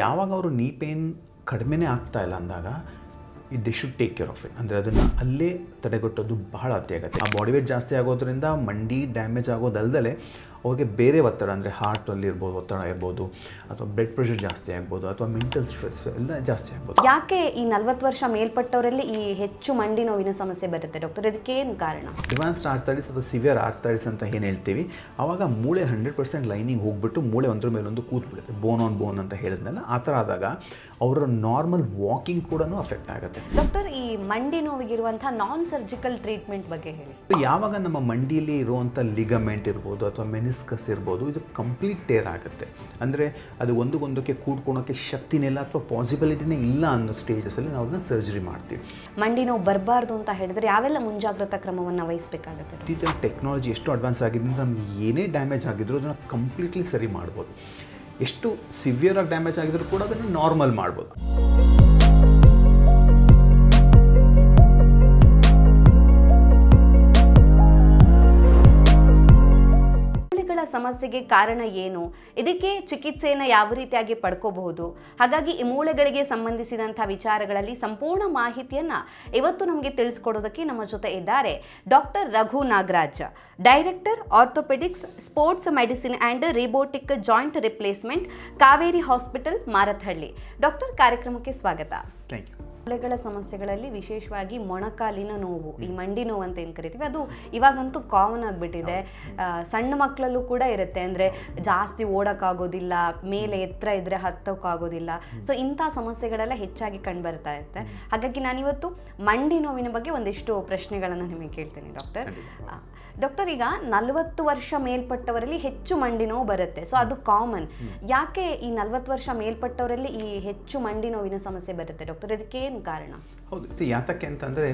ಯಾವಾಗ ಅವರು ನೀ ಪೇನ್ ಕಡಿಮೆನೇ ಆಗ್ತಾ ಇಲ್ಲ ಅಂದಾಗ they should take care of it. ಅಂದರೆ ಅದನ್ನು ಅಲ್ಲೇ ತಡೆಗಟ್ಟೋದು ಬಹಳ ಅತ್ಯಗತ್ಯ. ಆ ಬಾಡಿ ವೇಟ್ ಜಾಸ್ತಿ ಆಗೋದ್ರಿಂದ ಮಂಡಿ ಡ್ಯಾಮೇಜ್ ಆಗೋದಲ್ಲದೆ ಅವ್ರಿಗೆ ಬೇರೆ ಒತ್ತಡ, ಅಂದರೆ ಹಾರ್ಟಲ್ಲಿ ಇರ್ಬೋದು ಒತ್ತಡ ಇರ್ಬೋದು, ಅಥವಾ ಬ್ಲಡ್ ಪ್ರೆಷರ್ ಜಾಸ್ತಿ ಆಗ್ಬೋದು, ಅಥವಾ ಮೆಂಟಲ್ ಸ್ಟ್ರೆಸ್ ಎಲ್ಲ ಜಾಸ್ತಿ ಆಗ್ಬೋದು. ಯಾಕೆ ಈ 40 ವರ್ಷ ಮೇಲ್ಪಟ್ಟವರಲ್ಲಿ ಈ ಹೆಚ್ಚು ಮಂಡಿ ನೋವಿನ ಸಮಸ್ಯೆ ಬರುತ್ತೆ ಡಾಕ್ಟರ್? ಇದಕ್ಕೆ ಏನು ಕಾರಣ? ಅಡ್ವಾನ್ಸ್ಡ್ ಆರ್ಥೈಟಿಸ್ ಅಥವಾ ಸಿವಿಯರ್ ಆರ್ಥೈಟಿಸ್ ಅಂತ ಏನು ಹೇಳ್ತೀವಿ, ಆವಾಗ ಮೂಳೆ 100% ಲೈನಿಂಗ್ ಹೋಗ್ಬಿಟ್ಟು ಮೂಳೆ ಒಂದ್ರ ಮೇಲೊಂದು ಕೂತ್ಬಿಡುತ್ತೆ, ಬೋನ್ ಆನ್ ಬೋನ್ ಅಂತ ಹೇಳಿದ್ನಲ್ಲ. ಆ ಥರ ಆದಾಗ ಅವರ ನಾರ್ಮಲ್ ವಾಕಿಂಗ್ ಕೂಡ ಅಫೆಕ್ಟ್ ಆಗುತ್ತೆ. ಡಾಕ್ಟರ್, ಈ ಮಂಡಿ ನೋವಿಗಿರುವಂಥ ನಾನ್ ಸರ್ಜಿಕಲ್ ಟ್ರೀಟ್ಮೆಂಟ್ ಬಗ್ಗೆ ಹೇಳಿ. ಯಾವಾಗ ನಮ್ಮ ಮಂಡಿಯಲ್ಲಿ ಇರುವಂಥ ಲಿಗಮೆಂಟ್ ಇರ್ಬೋದು ಅಥವಾ ಮೆನಿಸ್ಕಸ್ ಇರ್ಬೋದು, ಇದು ಕಂಪ್ಲೀಟ್ ಟೇರ್ ಆಗುತ್ತೆ. ಅಂದರೆ ಅದು ಒಂದಕ್ಕೆ ಕೂಡ್ಕೊಳೋಕ್ಕೆ ಶಕ್ತಿನಿಲ್ಲ ಅಥವಾ ಪಾಸಿಬಿಲಿಟಿನೇ ಇಲ್ಲ ಅನ್ನೋ ಸ್ಟೇಜಸಲ್ಲಿ ನಾವು ಅದನ್ನ ಸರ್ಜರಿ ಮಾಡ್ತೀವಿ. ಮಂಡಿ ನೋವು ಬರಬಾರ್ದು ಅಂತ ಹೇಳಿದ್ರೆ ಯಾವೆಲ್ಲ ಮುಂಜಾಗ್ರತಾ ಕ್ರಮವನ್ನು ವಹಿಸಬೇಕಾಗುತ್ತೆ? ಇತ್ತೀಚಿನ ಟೆಕ್ನಾಲಜಿ ಎಷ್ಟು ಅಡ್ವಾನ್ಸ್ ಆಗಿದ್ದರಿಂದ ನಮ್ಗೆ ಏನೇ ಡ್ಯಾಮೇಜ್ ಆಗಿದ್ರು ಅದನ್ನು ಕಂಪ್ಲೀಟ್ಲಿ ಸರಿ ಮಾಡ್ಬೋದು. ಎಷ್ಟು ಸಿವಿಯರಾಗಿ ಡ್ಯಾಮೇಜ್ ಆಗಿದ್ರು ಕೂಡ ಅದನ್ನು ನಾರ್ಮಲ್ ಮಾಡ್ಬೋದು. ಸಮಸ್ಯೆಗೆ ಕಾರಣ ಏನು, ಇದಕ್ಕೆ ಚಿಕಿತ್ಸೆಯನ್ನು ಯಾವ ರೀತಿಯಾಗಿ ಪಡ್ಕೋಬಹುದು, ಹಾಗಾಗಿ ಈ ಮೂಳೆಗಳಿಗೆ ಸಂಬಂಧಿಸಿದಂಥ ವಿಚಾರಗಳಲ್ಲಿ ಸಂಪೂರ್ಣ ಮಾಹಿತಿಯನ್ನು ಇವತ್ತು ನಮಗೆ ತಿಳಿಸ್ಕೊಡೋದಕ್ಕೆ ನಮ್ಮ ಜೊತೆ ಇದ್ದಾರೆ doctor Raghu Nagaraj, director orthopaedics, sports medicine and robotic joint replacement, Kaveri hospital, Marathahalli. Doctor, ಕಾರ್ಯಕ್ರಮಕ್ಕೆ ಸ್ವಾಗತ. Thank you. ಮೂಳೆಗಳ ಸಮಸ್ಯೆಗಳಲ್ಲಿ ವಿಶೇಷವಾಗಿ ಮೊಣಕಾಲಿನ ನೋವು, ಈ ಮಂಡಿ ನೋವು ಅಂತ ಏನು ಕರಿತೀವಿ, ಅದು ಇವಾಗಂತೂ ಕಾಮನ್ ಆಗಿಬಿಟ್ಟಿದೆ. ಸಣ್ಣ ಮಕ್ಕಳಲ್ಲೂ ಕೂಡ ಇರುತ್ತೆ. ಅಂದರೆ ಜಾಸ್ತಿ ಓಡೋಕ್ಕಾಗೋದಿಲ್ಲ, ಮೇಲೆ ಎತ್ತರ ಇದ್ದರೆ ಹತ್ತೋಕ್ಕಾಗೋದಿಲ್ಲ. ಸೊ ಇಂಥ ಸಮಸ್ಯೆಗಳೆಲ್ಲ ಹೆಚ್ಚಾಗಿ ಕಂಡುಬರ್ತಾ ಇರುತ್ತೆ. ಹಾಗಾಗಿ ನಾನಿವತ್ತು ಮಂಡಿ ನೋವಿನ ಬಗ್ಗೆ ಒಂದಿಷ್ಟು ಪ್ರಶ್ನೆಗಳನ್ನು ನಿಮಗೆ ಕೇಳ್ತೀನಿ ಡಾಕ್ಟರ್. ಡಾಕ್ಟರ್, ಈಗ 40 ವರ್ಷ ಮೇಲ್ಪಟ್ಟವರಲ್ಲಿ ಹೆಚ್ಚು ಮಂಡಿ ನೋವು ಬರುತ್ತೆ. ಸೊ ಅದು ಕಾಮನ್. ಯಾಕೆ ಈ 40 ವರ್ಷ ಮೇಲ್ಪಟ್ಟವರಲ್ಲಿ ಈ ಹೆಚ್ಚು ಮಂಡಿ ನೋವಿನ ಸಮಸ್ಯೆ ಬರುತ್ತೆ ಡಾಕ್ಟರ್? ಇದಕ್ಕೆ ಏನು ಕಾರಣ? ಹೌದು, ಯಾತಕ್ಕೆ ಅಂತಂದರೆ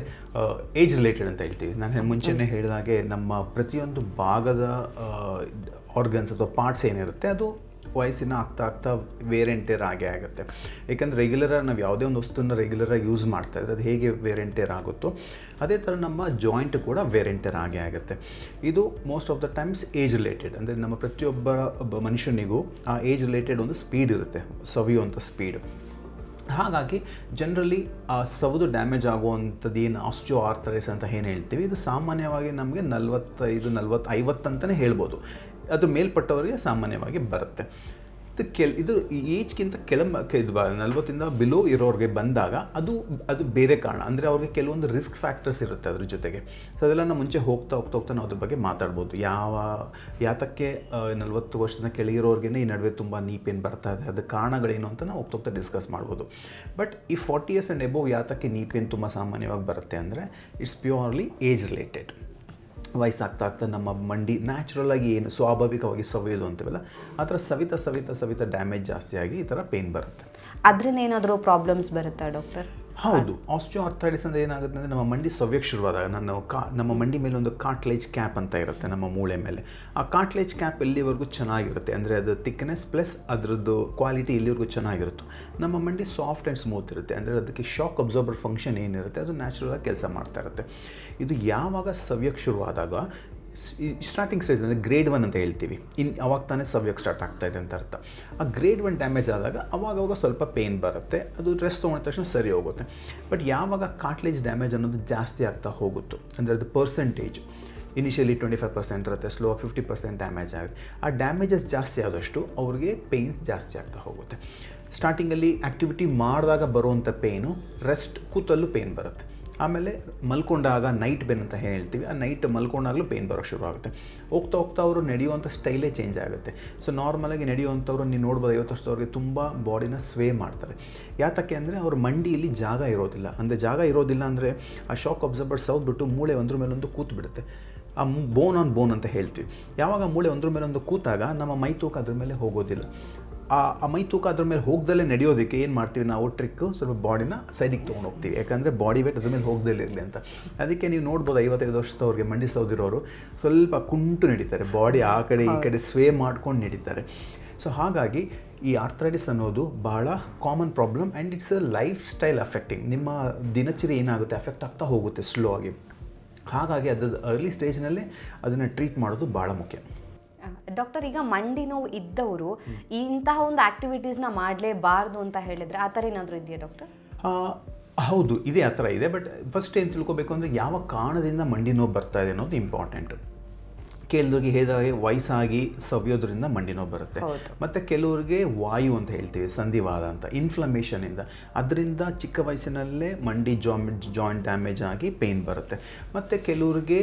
ಏಜ್ ರಿಲೇಟೆಡ್ ಅಂತ ಹೇಳ್ತೀವಿ. ನಾನು ಮುಂಚೆನೇ ಹೇಳಿದಾಗೆ ನಮ್ಮ ಪ್ರತಿಯೊಂದು ಭಾಗದ ಆರ್ಗನ್ಸ್ ಅಥವಾ ಪಾರ್ಟ್ಸ್ ಏನಿರುತ್ತೆ ಅದು ವಯಸ್ಸಿನ ಆಗ್ತಾ ವೇರ್ ಆ್ಯಂಡ್ ಟೇರ್ ಆಗೇ ಆಗುತ್ತೆ. ಏಕೆಂದರೆ ರೆಗ್ಯುಲರಾಗಿ ನಾವು ಯಾವುದೇ ಒಂದು ವಸ್ತುನ ರೆಗ್ಯುಲರಾಗಿ ಯೂಸ್ ಮಾಡ್ತಾಯಿದ್ರೆ ಅದು ಹೇಗೆ ವೇರ್ ಆ್ಯಂಡ್ ಟೇರ್ ಆಗುತ್ತೋ ಅದೇ ಥರ ನಮ್ಮ ಜಾಯಿಂಟ್ ಕೂಡ ವೇರ್ ಆ್ಯಂಡ್ ಟೇರ್ ಆಗೇ ಆಗುತ್ತೆ. ಇದು most of the times age related. ಅಂದರೆ ನಮ್ಮ ಪ್ರತಿಯೊಬ್ಬ ಮನುಷ್ಯನಿಗೂ ಆ ಏಜ್ ರಿಲೇಟೆಡ್ ಒಂದು ಸ್ಪೀಡ್ ಇರುತ್ತೆ, ಸವಿಯುವಂಥ ಸ್ಪೀಡು. ಹಾಗಾಗಿ ಜನರಲಿ ಆ ಸೌದು ಡ್ಯಾಮೇಜ್ ಆಗುವಂಥದ್ದು ಏನು ಆಸ್ಟಿಯೋ ಆರ್ಥರೈಟಿಸ್ ಅಂತ ಏನು ಹೇಳ್ತೀವಿ, ಇದು ಸಾಮಾನ್ಯವಾಗಿ ನಮಗೆ 45-50 ಅಂತಲೇ ಹೇಳ್ಬೋದು. ಅದ್ರ ಮೇಲ್ಪಟ್ಟವರಿಗೆ ಸಾಮಾನ್ಯವಾಗಿ ಬರುತ್ತೆ. ಇದು ಏಜ್ಗಿಂತ ಇದು 40 ಬಿಲೋ ಇರೋರಿಗೆ ಬಂದಾಗ ಅದು ಬೇರೆ ಕಾರಣ. ಅಂದರೆ ಅವ್ರಿಗೆ ಕೆಲವೊಂದು ರಿಸ್ಕ್ ಫ್ಯಾಕ್ಟರ್ಸ್ ಇರುತ್ತೆ ಅದ್ರ ಜೊತೆಗೆ. ಸೊ ಅದೆಲ್ಲ ಮುಂಚೆ ಹೋಗ್ತಾ ನಾವು ಅದ್ರ ಬಗ್ಗೆ ಮಾತಾಡ್ಬೋದು. ಯಾತಕ್ಕೆ 40 ವರ್ಷದ ಕೆಳಗಿರೋರ್ಗೆ ಈ ನಡುವೆ ತುಂಬ ನೀ ಪೇನ್ ಬರ್ತಾ ಇದೆ, ಅದಕ್ಕೆ ಕಾರಣಗಳೇನು ಅಂತ ನಾವು ಹೋಗ್ತಾ ಡಿಸ್ಕಸ್ ಮಾಡ್ಬೋದು. ಬಟ್ ಈ 40 ಇಯರ್ಸ್ ಆ್ಯಂಡ್ ಎಬೋವ್ ಯಾತಕ್ಕೆ ನೀ ಪೇನ್ ತುಂಬ ಸಾಮಾನ್ಯವಾಗಿ ಬರುತ್ತೆ ಅಂದರೆ ಇಟ್ಸ್ ಪ್ಯೂರ್ಲಿ ಏಜ್ ರಿಲೇಟೆಡ್. ವಯಸ್ಸಾಗ್ತಾ ನಮ್ಮ ಮಂಡಿ ನ್ಯಾಚುರಲಾಗಿ ಏನು ಸ್ವಾಭಾವಿಕವಾಗಿ ಸವಿಯೋದು ಅಂತೀವಲ್ಲ ಆ ಥರ ಸವಿತಾ ಡ್ಯಾಮೇಜ್ ಜಾಸ್ತಿ ಆಗಿ ಈ ಥರ ಪೇನ್ ಬರುತ್ತೆ. ಅದರಿಂದ ಏನಾದರೂ ಪ್ರಾಬ್ಲಮ್ಸ್ ಬರುತ್ತಾ ಡಾಕ್ಟರ್? ಹೌದು, ಆಸ್ಟಿಯೋ ಆರ್ಥರೈಟಿಸ್ ಅಂದರೆ ಏನಾಗುತ್ತೆ ಅಂದರೆ ನಮ್ಮ ಮಂಡಿ ಸವ್ಯಕ್ಕೆ ಶುರುವಾದಾಗ ನಮ್ಮ ಮಂಡಿ ಮೇಲೆ ಒಂದು ಕಾರ್ಟ್ಲೇಜ್ ಕ್ಯಾಪ್ ಅಂತ ಇರುತ್ತೆ ನಮ್ಮ ಮೂಳೆ ಮೇಲೆ. ಆ ಕಾರ್ಟ್ಲೇಜ್ ಕ್ಯಾಪ್ ಎಲ್ಲಿವರೆಗೂ ಚೆನ್ನಾಗಿರುತ್ತೆ, ಅಂದರೆ ಅದು ಥಿಕ್ನೆಸ್ ಪ್ಲಸ್ ಅದರದ್ದು ಕ್ವಾಲಿಟಿ ಎಲ್ಲಿವರೆಗೂ ಚೆನ್ನಾಗಿರುತ್ತೋ ನಮ್ಮ ಮಂಡಿ ಸಾಫ್ಟ್ ಆ್ಯಂಡ್ ಸ್ಮೂತ್ ಇರುತ್ತೆ. ಅಂದರೆ ಅದಕ್ಕೆ ಶಾಕ್ ಅಬ್ಸಾರ್ಬರ್ ಫಂಕ್ಷನ್ ಏನಿರುತ್ತೆ ಅದು ನ್ಯಾಚುರಲಾಗಿ ಕೆಲಸ ಮಾಡ್ತಾ ಇರುತ್ತೆ. ಇದು ಯಾವಾಗ ಸವ್ಯಕ್ಕೆ ಶುರುವಾದಾಗ ಸ್ಟಾರ್ಟಿಂಗ್ ಸ್ಟೇಜ್ ಅಂದರೆ ಗ್ರೇಡ್ 1 ಅಂತ ಹೇಳ್ತೀವಿ, ಅವಾಗ ತಾನೇ ಸವ್ಯಕ್ಕೆ ಸ್ಟಾರ್ಟ್ ಆಗ್ತಾಯಿದೆ ಅಂತ ಅರ್ಥ. ಆ ಗ್ರೇಡ್ 1 ಡ್ಯಾಮೇಜ್ ಆದಾಗ ಅವಾಗ ಸ್ವಲ್ಪ ಪೇನ್ ಬರುತ್ತೆ, ಅದು ರೆಸ್ಟ್ ತೊಗೊಂಡ ತಕ್ಷಣ ಸರಿ ಹೋಗುತ್ತೆ. ಬಟ್ ಯಾವಾಗ ಕಾರ್ಟ್ಲೇಜ್ ಡ್ಯಾಮೇಜ್ ಅನ್ನೋದು ಜಾಸ್ತಿ ಆಗ್ತಾ ಹೋಗುತ್ತೋ, ಅಂದರೆ ಅದು ಪರ್ಸೆಂಟೇಜ್ ಇನಿಷಿಯಲಿ 25% ಇರುತ್ತೆ, ಸ್ಲೋ 50% ಡ್ಯಾಮೇಜ್ ಆಗುತ್ತೆ. ಆ ಡ್ಯಾಮೇಜಸ್ ಜಾಸ್ತಿ ಆದಷ್ಟು ಅವ್ರಿಗೆ ಪೇಯ್ನ್ಸ್ ಜಾಸ್ತಿ ಆಗ್ತಾ ಹೋಗುತ್ತೆ. ಸ್ಟಾರ್ಟಿಂಗಲ್ಲಿ ಆ್ಯಕ್ಟಿವಿಟಿ ಮಾಡಿದಾಗ ಬರುವಂಥ ಪೇಯ್ನು ರೆಸ್ಟ್ ಕೂತಲ್ಲೂ ಪೇಯ್ನ್ ಬರುತ್ತೆ. ಆಮೇಲೆ ಮಲ್ಕೊಂಡಾಗ ನೈಟ್ ಪೇನ್ ಅಂತ ಹೇಳ್ತೀವಿ, ಆ ನೈಟ್ ಮಲ್ಕೊಂಡಾಗಲೂ ಪೇನ್ ಬರೋಕ್ಕೆ ಶುರು ಆಗುತ್ತೆ. ಹೋಗ್ತಾ ಅವರು ನಡೆಯುವಂಥ ಸ್ಟೈಲೇ ಚೇಂಜ್ ಆಗುತ್ತೆ. ಸೊ ನಾರ್ಮಲಾಗಿ ನಡೆಯುವಂಥವ್ರು ನೀವು ನೋಡ್ಬೋದು 50 ವರ್ಷದವ್ರಿಗೆ ತುಂಬ ಬಾಡಿನ ಸ್ವೇ ಮಾಡ್ತಾರೆ. ಯಾತಕ್ಕೆ ಅಂದರೆ ಅವ್ರ ಮಂಡಿಯಲ್ಲಿ ಜಾಗ ಇರೋದಿಲ್ಲ. ಅಂದರೆ ಆ ಶಾಕ್ ಅಬ್ಸರ್ಬರ್ ಸೌದ್ಬಿಟ್ಟು ಮೂಳೆ ಒಂದ್ರ ಮೇಲೊಂದು ಕೂತು ಬಿಡುತ್ತೆ. ಆ ಬೋನ್ ಆನ್ ಬೋನ್ ಅಂತ ಹೇಳ್ತೀವಿ. ಯಾವಾಗ ಮೂಳೆ ಒಂದ್ರ ಮೇಲೊಂದು ಕೂತಾಗ ನಮ್ಮ ಮೈ ತೂಕ ಅದ್ರ ಮೇಲೆ ಹೋಗೋದಿಲ್ಲ. ಆ ಮೈ ತೂಕ ಅದ್ರ ಮೇಲೆ ಹೋಗ್ದಲ್ಲೇ ನಡೆಯೋದಕ್ಕೆ ಏನು ಮಾಡ್ತೀವಿ ನಾವು ಟ್ರಿಕ್ಕು, ಸ್ವಲ್ಪ ಬಾಡಿನ ಸೈಡಿಗೆ ತೊಗೊಂಡು ಹೋಗ್ತೀವಿ. ಯಾಕಂದರೆ ಬಾಡಿ ವೇಟ್ ಅದ್ರ ಮೇಲೆ ಹೋಗ್ದಲ್ಲೇ ಇರಲಿ ಅಂತ. ಅದಕ್ಕೆ ನೀವು ನೋಡ್ಬೋದು 55 ವರ್ಷದವ್ರಿಗೆ ಮಂಡಿ ಸೌದಿರೋರು ಸ್ವಲ್ಪ ಕುಂಟು ನಡೀತಾರೆ, ಬಾಡಿ ಆ ಕಡೆ ಈ ಕಡೆ ಸ್ವೇ ಮಾಡ್ಕೊಂಡು ನಡೀತಾರೆ. ಸೊ ಹಾಗಾಗಿ ಈ ಆರ್ಥರೈಟಿಸ್ ಅನ್ನೋದು ಭಾಳ common problem and it's a life style affecting. ನಿಮ್ಮ ದಿನಚರಿ ಏನಾಗುತ್ತೆ ಅಫೆಕ್ಟ್ ಆಗ್ತಾ ಹೋಗುತ್ತೆ ಸ್ಲೋ ಆಗಿ. ಹಾಗಾಗಿ ಅರ್ಲಿ ಸ್ಟೇಜ್ನಲ್ಲೇ ಅದನ್ನು ಟ್ರೀಟ್ ಮಾಡೋದು ಭಾಳ ಮುಖ್ಯ. ಡಾಕ್ಟರ್, ಈಗ ಮಂಡಿ ನೋವು ಇದ್ದವರು ಇಂತಹ ಒಂದು ಆಕ್ಟಿವಿಟೀಸ್ನ ಮಾಡಲೇಬಾರ್ದು ಅಂತ ಹೇಳಿದ್ರೆ ಆ ಥರ ಏನಾದರೂ ಇದೆಯಾ ಡಾಕ್ಟರ್? ಹೌದು, ಇದೇ ಆ ಥರ ಇದೆ. ಬಟ್ ಫಸ್ಟ್ ಏನು ತಿಳ್ಕೊಬೇಕು ಅಂದರೆ ಯಾವ ಕಾರಣದಿಂದ ಮಂಡಿ ನೋವು ಬರ್ತಾ ಇದೆ ಅನ್ನೋದು ಇಂಪಾರ್ಟೆಂಟ್. ಕೆಲವರಿಗೆ ಹೇಳಿದಾಗೆ ವಯಸ್ಸಾಗಿ ಸವಿಯೋದ್ರಿಂದ ಮಂಡಿ ನೋವು ಬರುತ್ತೆ. ಮತ್ತು ಕೆಲವರಿಗೆ ವಾಯು ಅಂತ ಹೇಳ್ತೀವಿ, ಸಂಧಿವಾದ ಅಂತ, ಇನ್ಫ್ಲಮೇಷನಿಂದ, ಅದರಿಂದ ಚಿಕ್ಕ ವಯಸ್ಸಿನಲ್ಲೇ ಮಂಡಿ ಜಾಯಿಂಟ್ ಡ್ಯಾಮೇಜ್ ಆಗಿ ಪೇಯ್ನ್ ಬರುತ್ತೆ. ಮತ್ತು ಕೆಲವ್ರಿಗೆ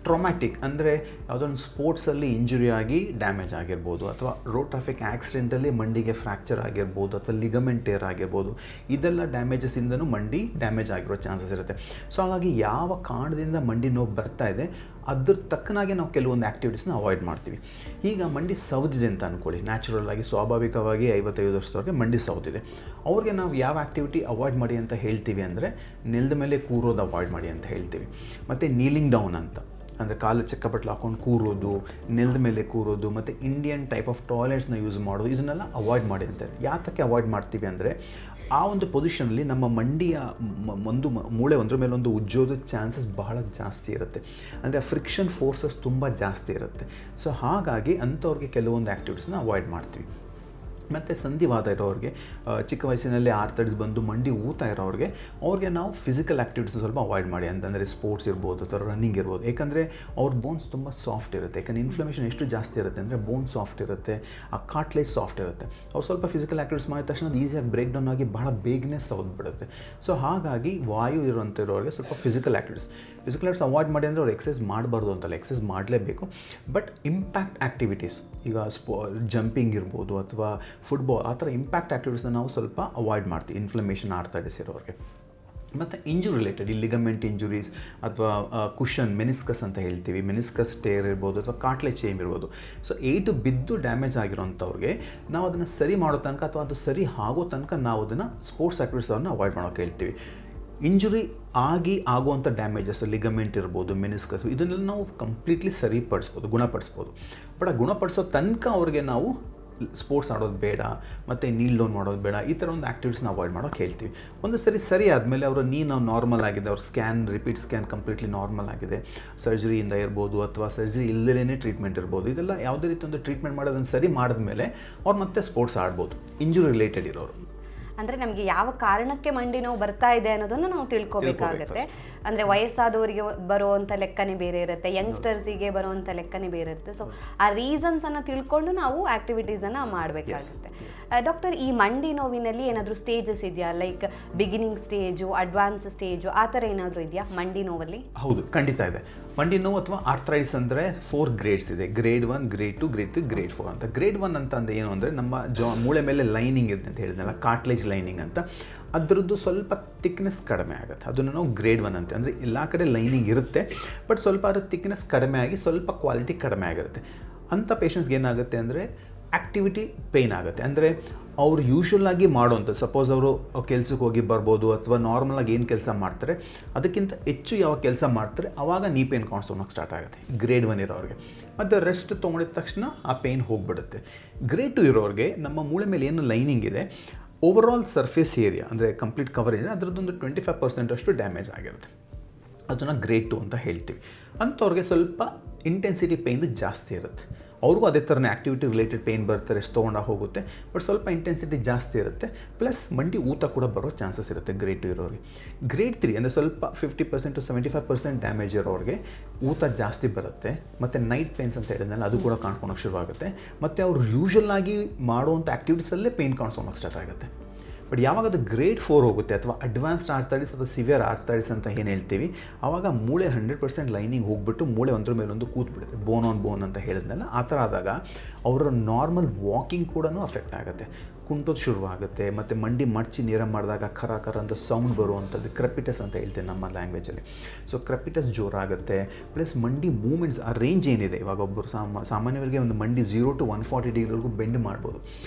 ಟ್ರೊಮ್ಯಾಟಿಕ್ ಅಂದರೆ ಯಾವುದೊಂದು ಸ್ಪೋರ್ಟ್ಸಲ್ಲಿ ಇಂಜುರಿ ಆಗಿ ಡ್ಯಾಮೇಜ್ ಆಗಿರ್ಬೋದು, ಅಥವಾ ರೋಡ್ ಟ್ರಾಫಿಕ್ ಆಕ್ಸಿಡೆಂಟಲ್ಲಿ ಮಂಡಿಗೆ ಫ್ರ್ಯಾಕ್ಚರ್ ಆಗಿರ್ಬೋದು, ಅಥವಾ ಲಿಗಮೆಂಟ್ ಟೇರ್ ಆಗಿರ್ಬೋದು. ಇದೆಲ್ಲ ಡ್ಯಾಮೇಜಸ್ಸಿಂದನೂ ಮಂಡಿ ಡ್ಯಾಮೇಜ್ ಆಗಿರೋ ಚಾನ್ಸಸ್ ಇರುತ್ತೆ. ಸೊ ಹಾಗಾಗಿ ಯಾವ ಕಾರಣದಿಂದ ಮಂಡಿ ನೋವು ಬರ್ತಾ ಇದೆ ಅದ್ರ ತಕ್ಕನಾಗೆ ನಾವು ಕೆಲವೊಂದು ಆ್ಯಕ್ಟಿವಿಟೀಸ್ನ ಅವಾಯ್ಡ್ ಮಾಡ್ತೀವಿ. ಈಗ ಮಂಡಿ ಸೌದಿದೆ ಅಂತ ಅಂದ್ಕೊಳ್ಳಿ, ನ್ಯಾಚುರಲ್ ಆಗಿ ಸ್ವಾಭಾವಿಕವಾಗಿ 55 ವರ್ಷದವರೆಗೆ ಮಂಡಿ ಸೌದಿದೆ. ಅವ್ರಿಗೆ ನಾವು ಯಾವ ಆ್ಯಕ್ಟಿವಿಟಿ ಅವಾಯ್ಡ್ ಮಾಡಿ ಅಂತ ಹೇಳ್ತೀವಿ ಅಂದರೆ, ನೆಲದ ಮೇಲೆ ಕೂರೋದು ಅವಾಯ್ಡ್ ಮಾಡಿ ಅಂತ ಹೇಳ್ತೀವಿ. ಮತ್ತು ನೀಲಿಂಗ್ ಡೌನ್ ಅಂತ, ಅಂದರೆ ಕಾಲು ಚಕ್ಕಪಟ್ಲು ಹಾಕೊಂಡು ಕೂರೋದು, ನೆಲದ ಮೇಲೆ ಕೂರೋದು, ಮತ್ತು ಇಂಡಿಯನ್ ಟೈಪ್ ಆಫ್ ಟಾಯ್ಲೆಟ್ಸ್ನ ಯೂಸ್ ಮಾಡೋದು, ಇದನ್ನೆಲ್ಲ ಅವಾಯ್ಡ್ ಮಾಡಿ ಅಂತ. ಯಾತಕ್ಕೆ ಅವಾಯ್ಡ್ ಮಾಡ್ತೀವಿ ಅಂದರೆ, ಆ ಒಂದು ಪೊಸಿಷನಲ್ಲಿ ನಮ್ಮ ಮಂಡಿಯ ಒಂದು ಮೂಳೆ ಒಂದ್ರ ಮೇಲೊಂದು ಉಜ್ಜೋದು ಚಾನ್ಸಸ್ ಬಹಳ ಜಾಸ್ತಿ ಇರುತ್ತೆ. ಅಂದರೆ ಫ್ರಿಕ್ಷನ್ ಫೋರ್ಸಸ್ ತುಂಬ ಜಾಸ್ತಿ ಇರುತ್ತೆ. ಸೊ ಹಾಗಾಗಿ ಅಂಥವ್ರಿಗೆ ಕೆಲವೊಂದು ಆ್ಯಕ್ಟಿವಿಟೀಸ್ನ ಅವಾಯ್ಡ್ ಮಾಡ್ತೀವಿ. ಮತ್ತು ಸಂಧಿವಾದ ಇರೋರಿಗೆ, ಚಿಕ್ಕ ವಯಸ್ಸಿನಲ್ಲಿ ಆರ್ಥೈಟಿಸ್ ಬಂದು ಮಂಡಿ ಊತ ಇರೋರಿಗೆ, ಅವ್ರಿಗೆ ನಾವು ಫಿಸಿಕಲ್ ಆ್ಯಕ್ಟಿವಿಟೀಸ್ ಸ್ವಲ್ಪ ಅವಾಯ್ಡ್ ಮಾಡಿ. ಅಂತಂದರೆ ಸ್ಪೋರ್ಟ್ಸ್ ಇರ್ಬೋದು ಅಥವಾ ರನ್ನಿಂಗ್ ಇರ್ಬೋದು. ಏಕೆಂದರೆ ಅವ್ರ ಬೋನ್ಸ್ ತುಂಬ ಸಾಫ್ಟ್ ಇರುತ್ತೆ. ಯಾಕಂದರೆ ಇನ್ಫ್ಲಮೇಷನ್ ಎಷ್ಟು ಜಾಸ್ತಿ ಇರುತ್ತೆ ಅಂದರೆ ಬೋನ್ ಸಾಫ್ಟ್ ಇರುತ್ತೆ, ಆ ಕಾರ್ಟ್ಲೇಜ್ ಸಾಫ್ಟ್ ಇರುತ್ತೆ. ಅವ್ರು ಸ್ವಲ್ಪ ಫಿಸಿಕಲ್ ಆ್ಯಕ್ಟಿವಿಟೀಸ್ ಮಾಡಿದ ತಕ್ಷಣ ಅದು ಈಸಿಯಾಗಿ ಬ್ರೇಕ್ ಡೌನ್ ಆಗಿ ಬಹಳ ಬೇಗನೆ ಸೌದ್ಬಿಡುತ್ತೆ. ಸೊ ಹಾಗಾಗಿ ವಾಯು ಇರೋಂಥವ್ರಿಗೆ ಸ್ವಲ್ಪ ಫಿಸಿಕಲ್ ಆ್ಯಕ್ಟಿವಿಟೀಸ್ ಅವಾಯ್ಡ್ ಮಾಡಿ. ಅಂದರೆ ಅವ್ರು ಎಕ್ಸಸೈಸ್ ಮಾಡಬಾರ್ದು ಅಂತಲ್ಲ, ಎಕ್ಸಸೈಸ್ ಮಾಡಲೇಬೇಕು. ಬಟ್ ಇಂಪ್ಯಾಕ್ಟ್ ಆ್ಯಕ್ಟಿವಿಟೀಸ್, ಈಗ ಜಂಪಿಂಗ್ ಇರ್ಬೋದು ಅಥವಾ ಫುಟ್ಬಾಲ್, ಆ ಥರ ಇಂಪ್ಯಾಕ್ಟ್ ಆ್ಯಕ್ಟಿವಿಟೀಸ್ನ ನಾವು ಸ್ವಲ್ಪ ಅವಾಯ್ಡ್ ಮಾಡ್ತೀವಿ ಇನ್ಫ್ಲಮೇಷನ್ ಆರ್ಥೈಟಿಸ್ ಇರೋರಿಗೆ. ಮತ್ತು ಇಂಜುರಿ ರಿಲೇಟೆಡ್, ಈ ಲಿಗಮೆಂಟ್ ಇಂಜುರೀಸ್ ಅಥವಾ ಕುಷನ್, ಮೆನಿಸ್ಕಸ್ ಅಂತ ಹೇಳ್ತೀವಿ, ಮೆನಿಸ್ಕಸ್ ಟೇರ್ ಇರ್ಬೋದು ಅಥವಾ ಕಾರ್ಟ್ಲೇಜ್ ಚೇಮ್ ಇರ್ಬೋದು. ಸೊ ಏಟು ಬಿದ್ದು ಡ್ಯಾಮೇಜ್ ಆಗಿರೋಂಥವ್ರಿಗೆ ನಾವು ಅದನ್ನು ಸರಿ ಮಾಡೋ ತನಕ ಅಥವಾ ಅದು ಸರಿ ಆಗೋ ತನಕ ನಾವು ಅದನ್ನು ಸ್ಪೋರ್ಟ್ಸ್ ಆ್ಯಕ್ಟಿವಿಟೀಸನ್ನು ಅವಾಯ್ಡ್ ಮಾಡೋಕ್ಕೆ ಹೇಳ್ತೀವಿ. ಇಂಜುರಿ ಆಗುವಂಥ ಡ್ಯಾಮೇಜಸ್, ಲಿಗಮೆಂಟ್ ಇರ್ಬೋದು, ಮೆನಿಸ್ಕಸ್, ಇದನ್ನೆಲ್ಲ ನಾವು ಕಂಪ್ಲೀಟ್ಲಿ ಸರಿಪಡಿಸ್ಬೋದು, ಗುಣಪಡಿಸ್ಬೋದು. ಬಟ್ ಆ ಗುಣಪಡಿಸೋ ತನಕ ಅವ್ರಿಗೆ ನಾವು ಸ್ಪೋರ್ಟ್ಸ್ ಆಡೋದು ಬೇಡ, ಮತ್ತು ನೀಲ್ ಡೌನ್ ಮಾಡೋದು ಬೇಡ, ಈ ಥರ ಒಂದು ಆ್ಯಕ್ಟಿವಿಟೀಸ್ನ ಅವಾಯ್ಡ್ ಮಾಡೋಕ್ಕೆ ಹೇಳ್ತೀವಿ. ಒಂದು ಸರಿ ಆದಮೇಲೆ ಅವರು ನಾವು ನಾರ್ಮಲ್ ಆಗಿದೆ, ಅವ್ರ ರಿಪೀಟ್ ಸ್ಕ್ಯಾನ್ ಕಂಪ್ಲೀಟ್ಲಿ ನಾರ್ಮಲ್ ಆಗಿದೆ, ಸರ್ಜರಿಯಿಂದ ಇರ್ಬೋದು ಅಥವಾ ಸರ್ಜರಿ ಇಲ್ಲದೇ ಟ್ರೀಟ್ಮೆಂಟ್ ಇರ್ಬೋದು, ಇದೆಲ್ಲ ಯಾವುದೇ ರೀತಿ ಒಂದು ಟ್ರೀಟ್ಮೆಂಟ್ ಮಾಡೋದನ್ನು ಸರಿ ಮಾಡಿದ್ಮೇಲೆ ಅವ್ರು ಮತ್ತೆ ಸ್ಪೋರ್ಟ್ಸ್ ಆಡ್ಬೋದು, ಇಂಜುರಿ ರಿಲೇಟೆಡ್ ಇರೋರು. ಅಂದರೆ ನಮಗೆ ಯಾವ ಕಾರಣಕ್ಕೆ ಮಂಡಿ ನೋವು ಬರ್ತಾ ಇದೆ ಅನ್ನೋದನ್ನು ನಾವು ತಿಳ್ಕೊಬೇಕಾಗತ್ತೆ. ಅಂದರೆ ವಯಸ್ಸಾದವರಿಗೆ ಬರುವಂಥ ಲೆಕ್ಕನೇ ಬೇರೆ ಇರುತ್ತೆ, ಯಂಗ್ಸ್ಟರ್ಸಿಗೆ ಬರುವಂಥ ಲೆಕ್ಕನೇ ಬೇರೆ ಇರುತ್ತೆ. ಸೊ ಆ ರೀಸನ್ಸನ್ನು ತಿಳ್ಕೊಂಡು ನಾವು ಆ್ಯಕ್ಟಿವಿಟೀಸನ್ನು ಮಾಡಬೇಕಾಗುತ್ತೆ. ಡಾಕ್ಟರ್, ಈ ಮಂಡಿ ನೋವಿನಲ್ಲಿ ಏನಾದರೂ ಸ್ಟೇಜಸ್ ಇದೆಯಾ? Like beginning stage, advance stage, ಆ ಥರ ಏನಾದರೂ ಇದೆಯಾ ಮಂಡಿ ನೋವಲ್ಲಿ? ಹೌದು, ಖಂಡಿತ ಇದೆ. ಮಂಡಿ ನೋವು ಅಥವಾ ಆರ್ಥ್ರೈಟಿಸ್ ಅಂದರೆ 4 ಗ್ರೇಡ್ಸ್ ಇದೆ. ಗ್ರೇಡ್ 1, ಗ್ರೇಡ್ 2, ಗ್ರೇಡ್ 3, ಗ್ರೇಡ್ 4 ಅಂತ. ಗ್ರೇಡ್ 1 ಅಂತಂದರೆ ಏನು ಅಂದರೆ, ನಮ್ಮ ಮೂಳೆ ಮೇಲೆ ಲೈನಿಂಗ್ ಇದೆ ಅಂತ ಹೇಳಿದ್ನಲ್ಲ, ಕಾರ್ಟ್ಲೇಜ್ ಲೈನಿಂಗ್ ಅಂತ, ಅದರದ್ದು ಸ್ವಲ್ಪ ಥಿಕ್ನೆಸ್ ಕಡಿಮೆ ಆಗುತ್ತೆ. ಅದನ್ನು ನಾವು ಗ್ರೇಡ್ 1 ಅಂತ. ಅಂದರೆ ಎಲ್ಲ ಕಡೆ ಲೈನಿಂಗ್ ಇರುತ್ತೆ, ಬಟ್ ಸ್ವಲ್ಪ ಅದರ ಥಿಕ್ನೆಸ್ ಕಡಿಮೆ ಆಗಿ ಸ್ವಲ್ಪ ಕ್ವಾಲಿಟಿ ಕಡಿಮೆ ಆಗಿರುತ್ತೆ. ಅಂಥ ಪೇಷಂಟ್ಸ್ಗೆ ಏನಾಗುತ್ತೆ ಅಂದರೆ ಆ್ಯಕ್ಟಿವಿಟಿ ಪೇಯ್ನ್ ಆಗುತ್ತೆ. ಅಂದರೆ ಅವರು ಯೂಶ್ವಲಾಗಿ ಮಾಡೋಂಥ, ಸಪೋಸ್ ಅವರು ಕೆಲ್ಸಕ್ಕೆ ಹೋಗಿ ಬರ್ಬೋದು ಅಥವಾ ನಾರ್ಮಲಾಗಿ ಏನು ಕೆಲಸ ಮಾಡ್ತಾರೆ ಅದಕ್ಕಿಂತ ಹೆಚ್ಚು ಯಾವ ಕೆಲಸ ಮಾಡ್ತಾರೆ ಆವಾಗ ನೀ ಪೇಯ್ನ್ ಕಾಣಿಸ್ಕೊಳಕ್ಕೆ ಸ್ಟಾರ್ಟ್ ಆಗುತ್ತೆ ಗ್ರೇಡ್ 1 ಇರೋರಿಗೆ. ಮತ್ತು ರೆಸ್ಟ್ ತೊಗೊಂಡಿದ ತಕ್ಷಣ ಆ ಪೇಯ್ನ್ ಹೋಗಿಬಿಡುತ್ತೆ. ಗ್ರೇಡ್ 2 ಇರೋರಿಗೆ ನಮ್ಮ ಮೂಳೆ ಮೇಲೆ ಏನು ಲೈನಿಂಗ್ ಇದೆ, ಓವರಾಲ್ ಸರ್ಫೇಸ್ ಏರಿಯಾ ಅಂದರೆ ಕಂಪ್ಲೀಟ್ ಕವರ್ ಇದೆ, ಅದರದ್ದೊಂದು 25% ಅಷ್ಟು ಡ್ಯಾಮೇಜ್ ಆಗಿರುತ್ತೆ. ಅದನ್ನು ಗ್ರೇಡ್ 2 ಅಂತ ಹೇಳ್ತೀವಿ. ಅಂಥವ್ರಿಗೆ ಸ್ವಲ್ಪ ಇಂಟೆನ್ಸಿಟಿ ಪೇಯ್ನ್ ಜಾಸ್ತಿ ಇರುತ್ತೆ. ಅವ್ರಿಗೂ ಅದೇ ಥರನೇ ಆ್ಯಕ್ಟಿವಿಟಿ ರಿಲೇಟೆಡ್ ಪೇಯ್ನ್ ಬರ್ತಾರೆ, ರೆಸ್ಟ್ ತೊಗೊಂಡಾಗ ಹೋಗುತ್ತೆ, ಬಟ್ ಸ್ವಲ್ಪ ಇಂಟೆನ್ಸಿಟಿ ಜಾಸ್ತಿ ಇರುತ್ತೆ. ಪ್ಲಸ್ ಮಂಡಿ ಊತ ಕೂಡ ಬರೋ ಚಾನ್ಸಸ್ ಇರುತ್ತೆ ಗ್ರೇಡ್ 2 ಇರೋರಿಗೆ. ಗ್ರೇಡ್ 3 ಅಂದರೆ ಸ್ವಲ್ಪ 50% to 75% ಡ್ಯಾಮೇಜ್ ಇರೋರಿಗೆ ಊತ ಜಾಸ್ತಿ ಬರುತ್ತೆ. ಮತ್ತು ನೈಟ್ ಪೇನ್ಸ್ ಅಂತ ಹೇಳಿದ್ನಲ್ಲ, ಅದು ಕೂಡ ಕಾಣ್ಕೊಳಕ್ಕೆ ಶುರುವಾಗುತ್ತೆ. ಮತ್ತು ಅವರು ಯೂಶ್ವಲಾಗಿ ಮಾಡುವಂಥ ಆ್ಯಕ್ಟಿವಿಟೀಸಲ್ಲೇ ಪೇಯ್ನ್ ಕಾಣಿಸ್ಕೊಳಕ್ಕೆ ಸ್ಟಾರ್ಟ್ ಆಗುತ್ತೆ. ಬಟ್ ಯಾವಾಗ ಅದು ಗ್ರೇಡ್ 4 ಹೋಗುತ್ತೆ ಅಥವಾ ಅಡ್ವಾನ್ಸ್ಡ್ ಆರ್ಥೈಟಿಸ್ ಅಥವಾ ಸಿವಿಯರ್ ಆರ್ಥೈಟಿಸ್ ಅಂತ ಏನು ಹೇಳ್ತೀವಿ, ಆವಾಗ ಮೂಳೆ 100% ಲೈನಿಂಗ್ ಹೋಗ್ಬಿಟ್ಟು ಮೂಳೆ ಒಂದ್ರ ಮೇಲೊಂದು ಕೂತ್ಬಿಡುತ್ತೆ, ಬೋನ್ ಆನ್ ಬೋನ್ ಅಂತ ಹೇಳಿದ್ನಲ್ಲ, ಆ ಥರ ಆದಾಗ ಅವರ ನಾರ್ಮಲ್ ವಾಕಿಂಗ್ ಕೂಡ ಅಫೆಕ್ಟ್ ಆಗುತ್ತೆ, ಕುಂಟೋದು ಶುರುವಾಗುತ್ತೆ. ಮತ್ತು ಮಂಡಿ ಮಡ್ಚಿ ನೇರ ಮಾಡಿದಾಗ ಖರ ಖರ ಅಂತ ಸೌಂಡ್ ಬರುವಂಥದ್ದು ಕ್ರೆಪಿಟಸ್ ಅಂತ ಹೇಳ್ತೇವೆ ನಮ್ಮ ಲ್ಯಾಂಗ್ವೇಜಲ್ಲಿ. ಸೊ ಕ್ರೆಪಿಟಸ್ ಜೋರಾಗುತ್ತೆ. ಪ್ಲಸ್ ಮಂಡಿ ಮೂಮೆಂಟ್ಸ್, ಆ ರೇಂಜ್ ಏನಿದೆ, ಇವಾಗ ಒಬ್ಬರು ಸಾಮಾನ್ಯವಾಗಿ ಒಂದು ಮಂಡಿ 0 to 140 ಡಿಗ್ರಿವರೆಗೂ ಬೆಂಡ್ ಮಾಡ್ಬೋದು.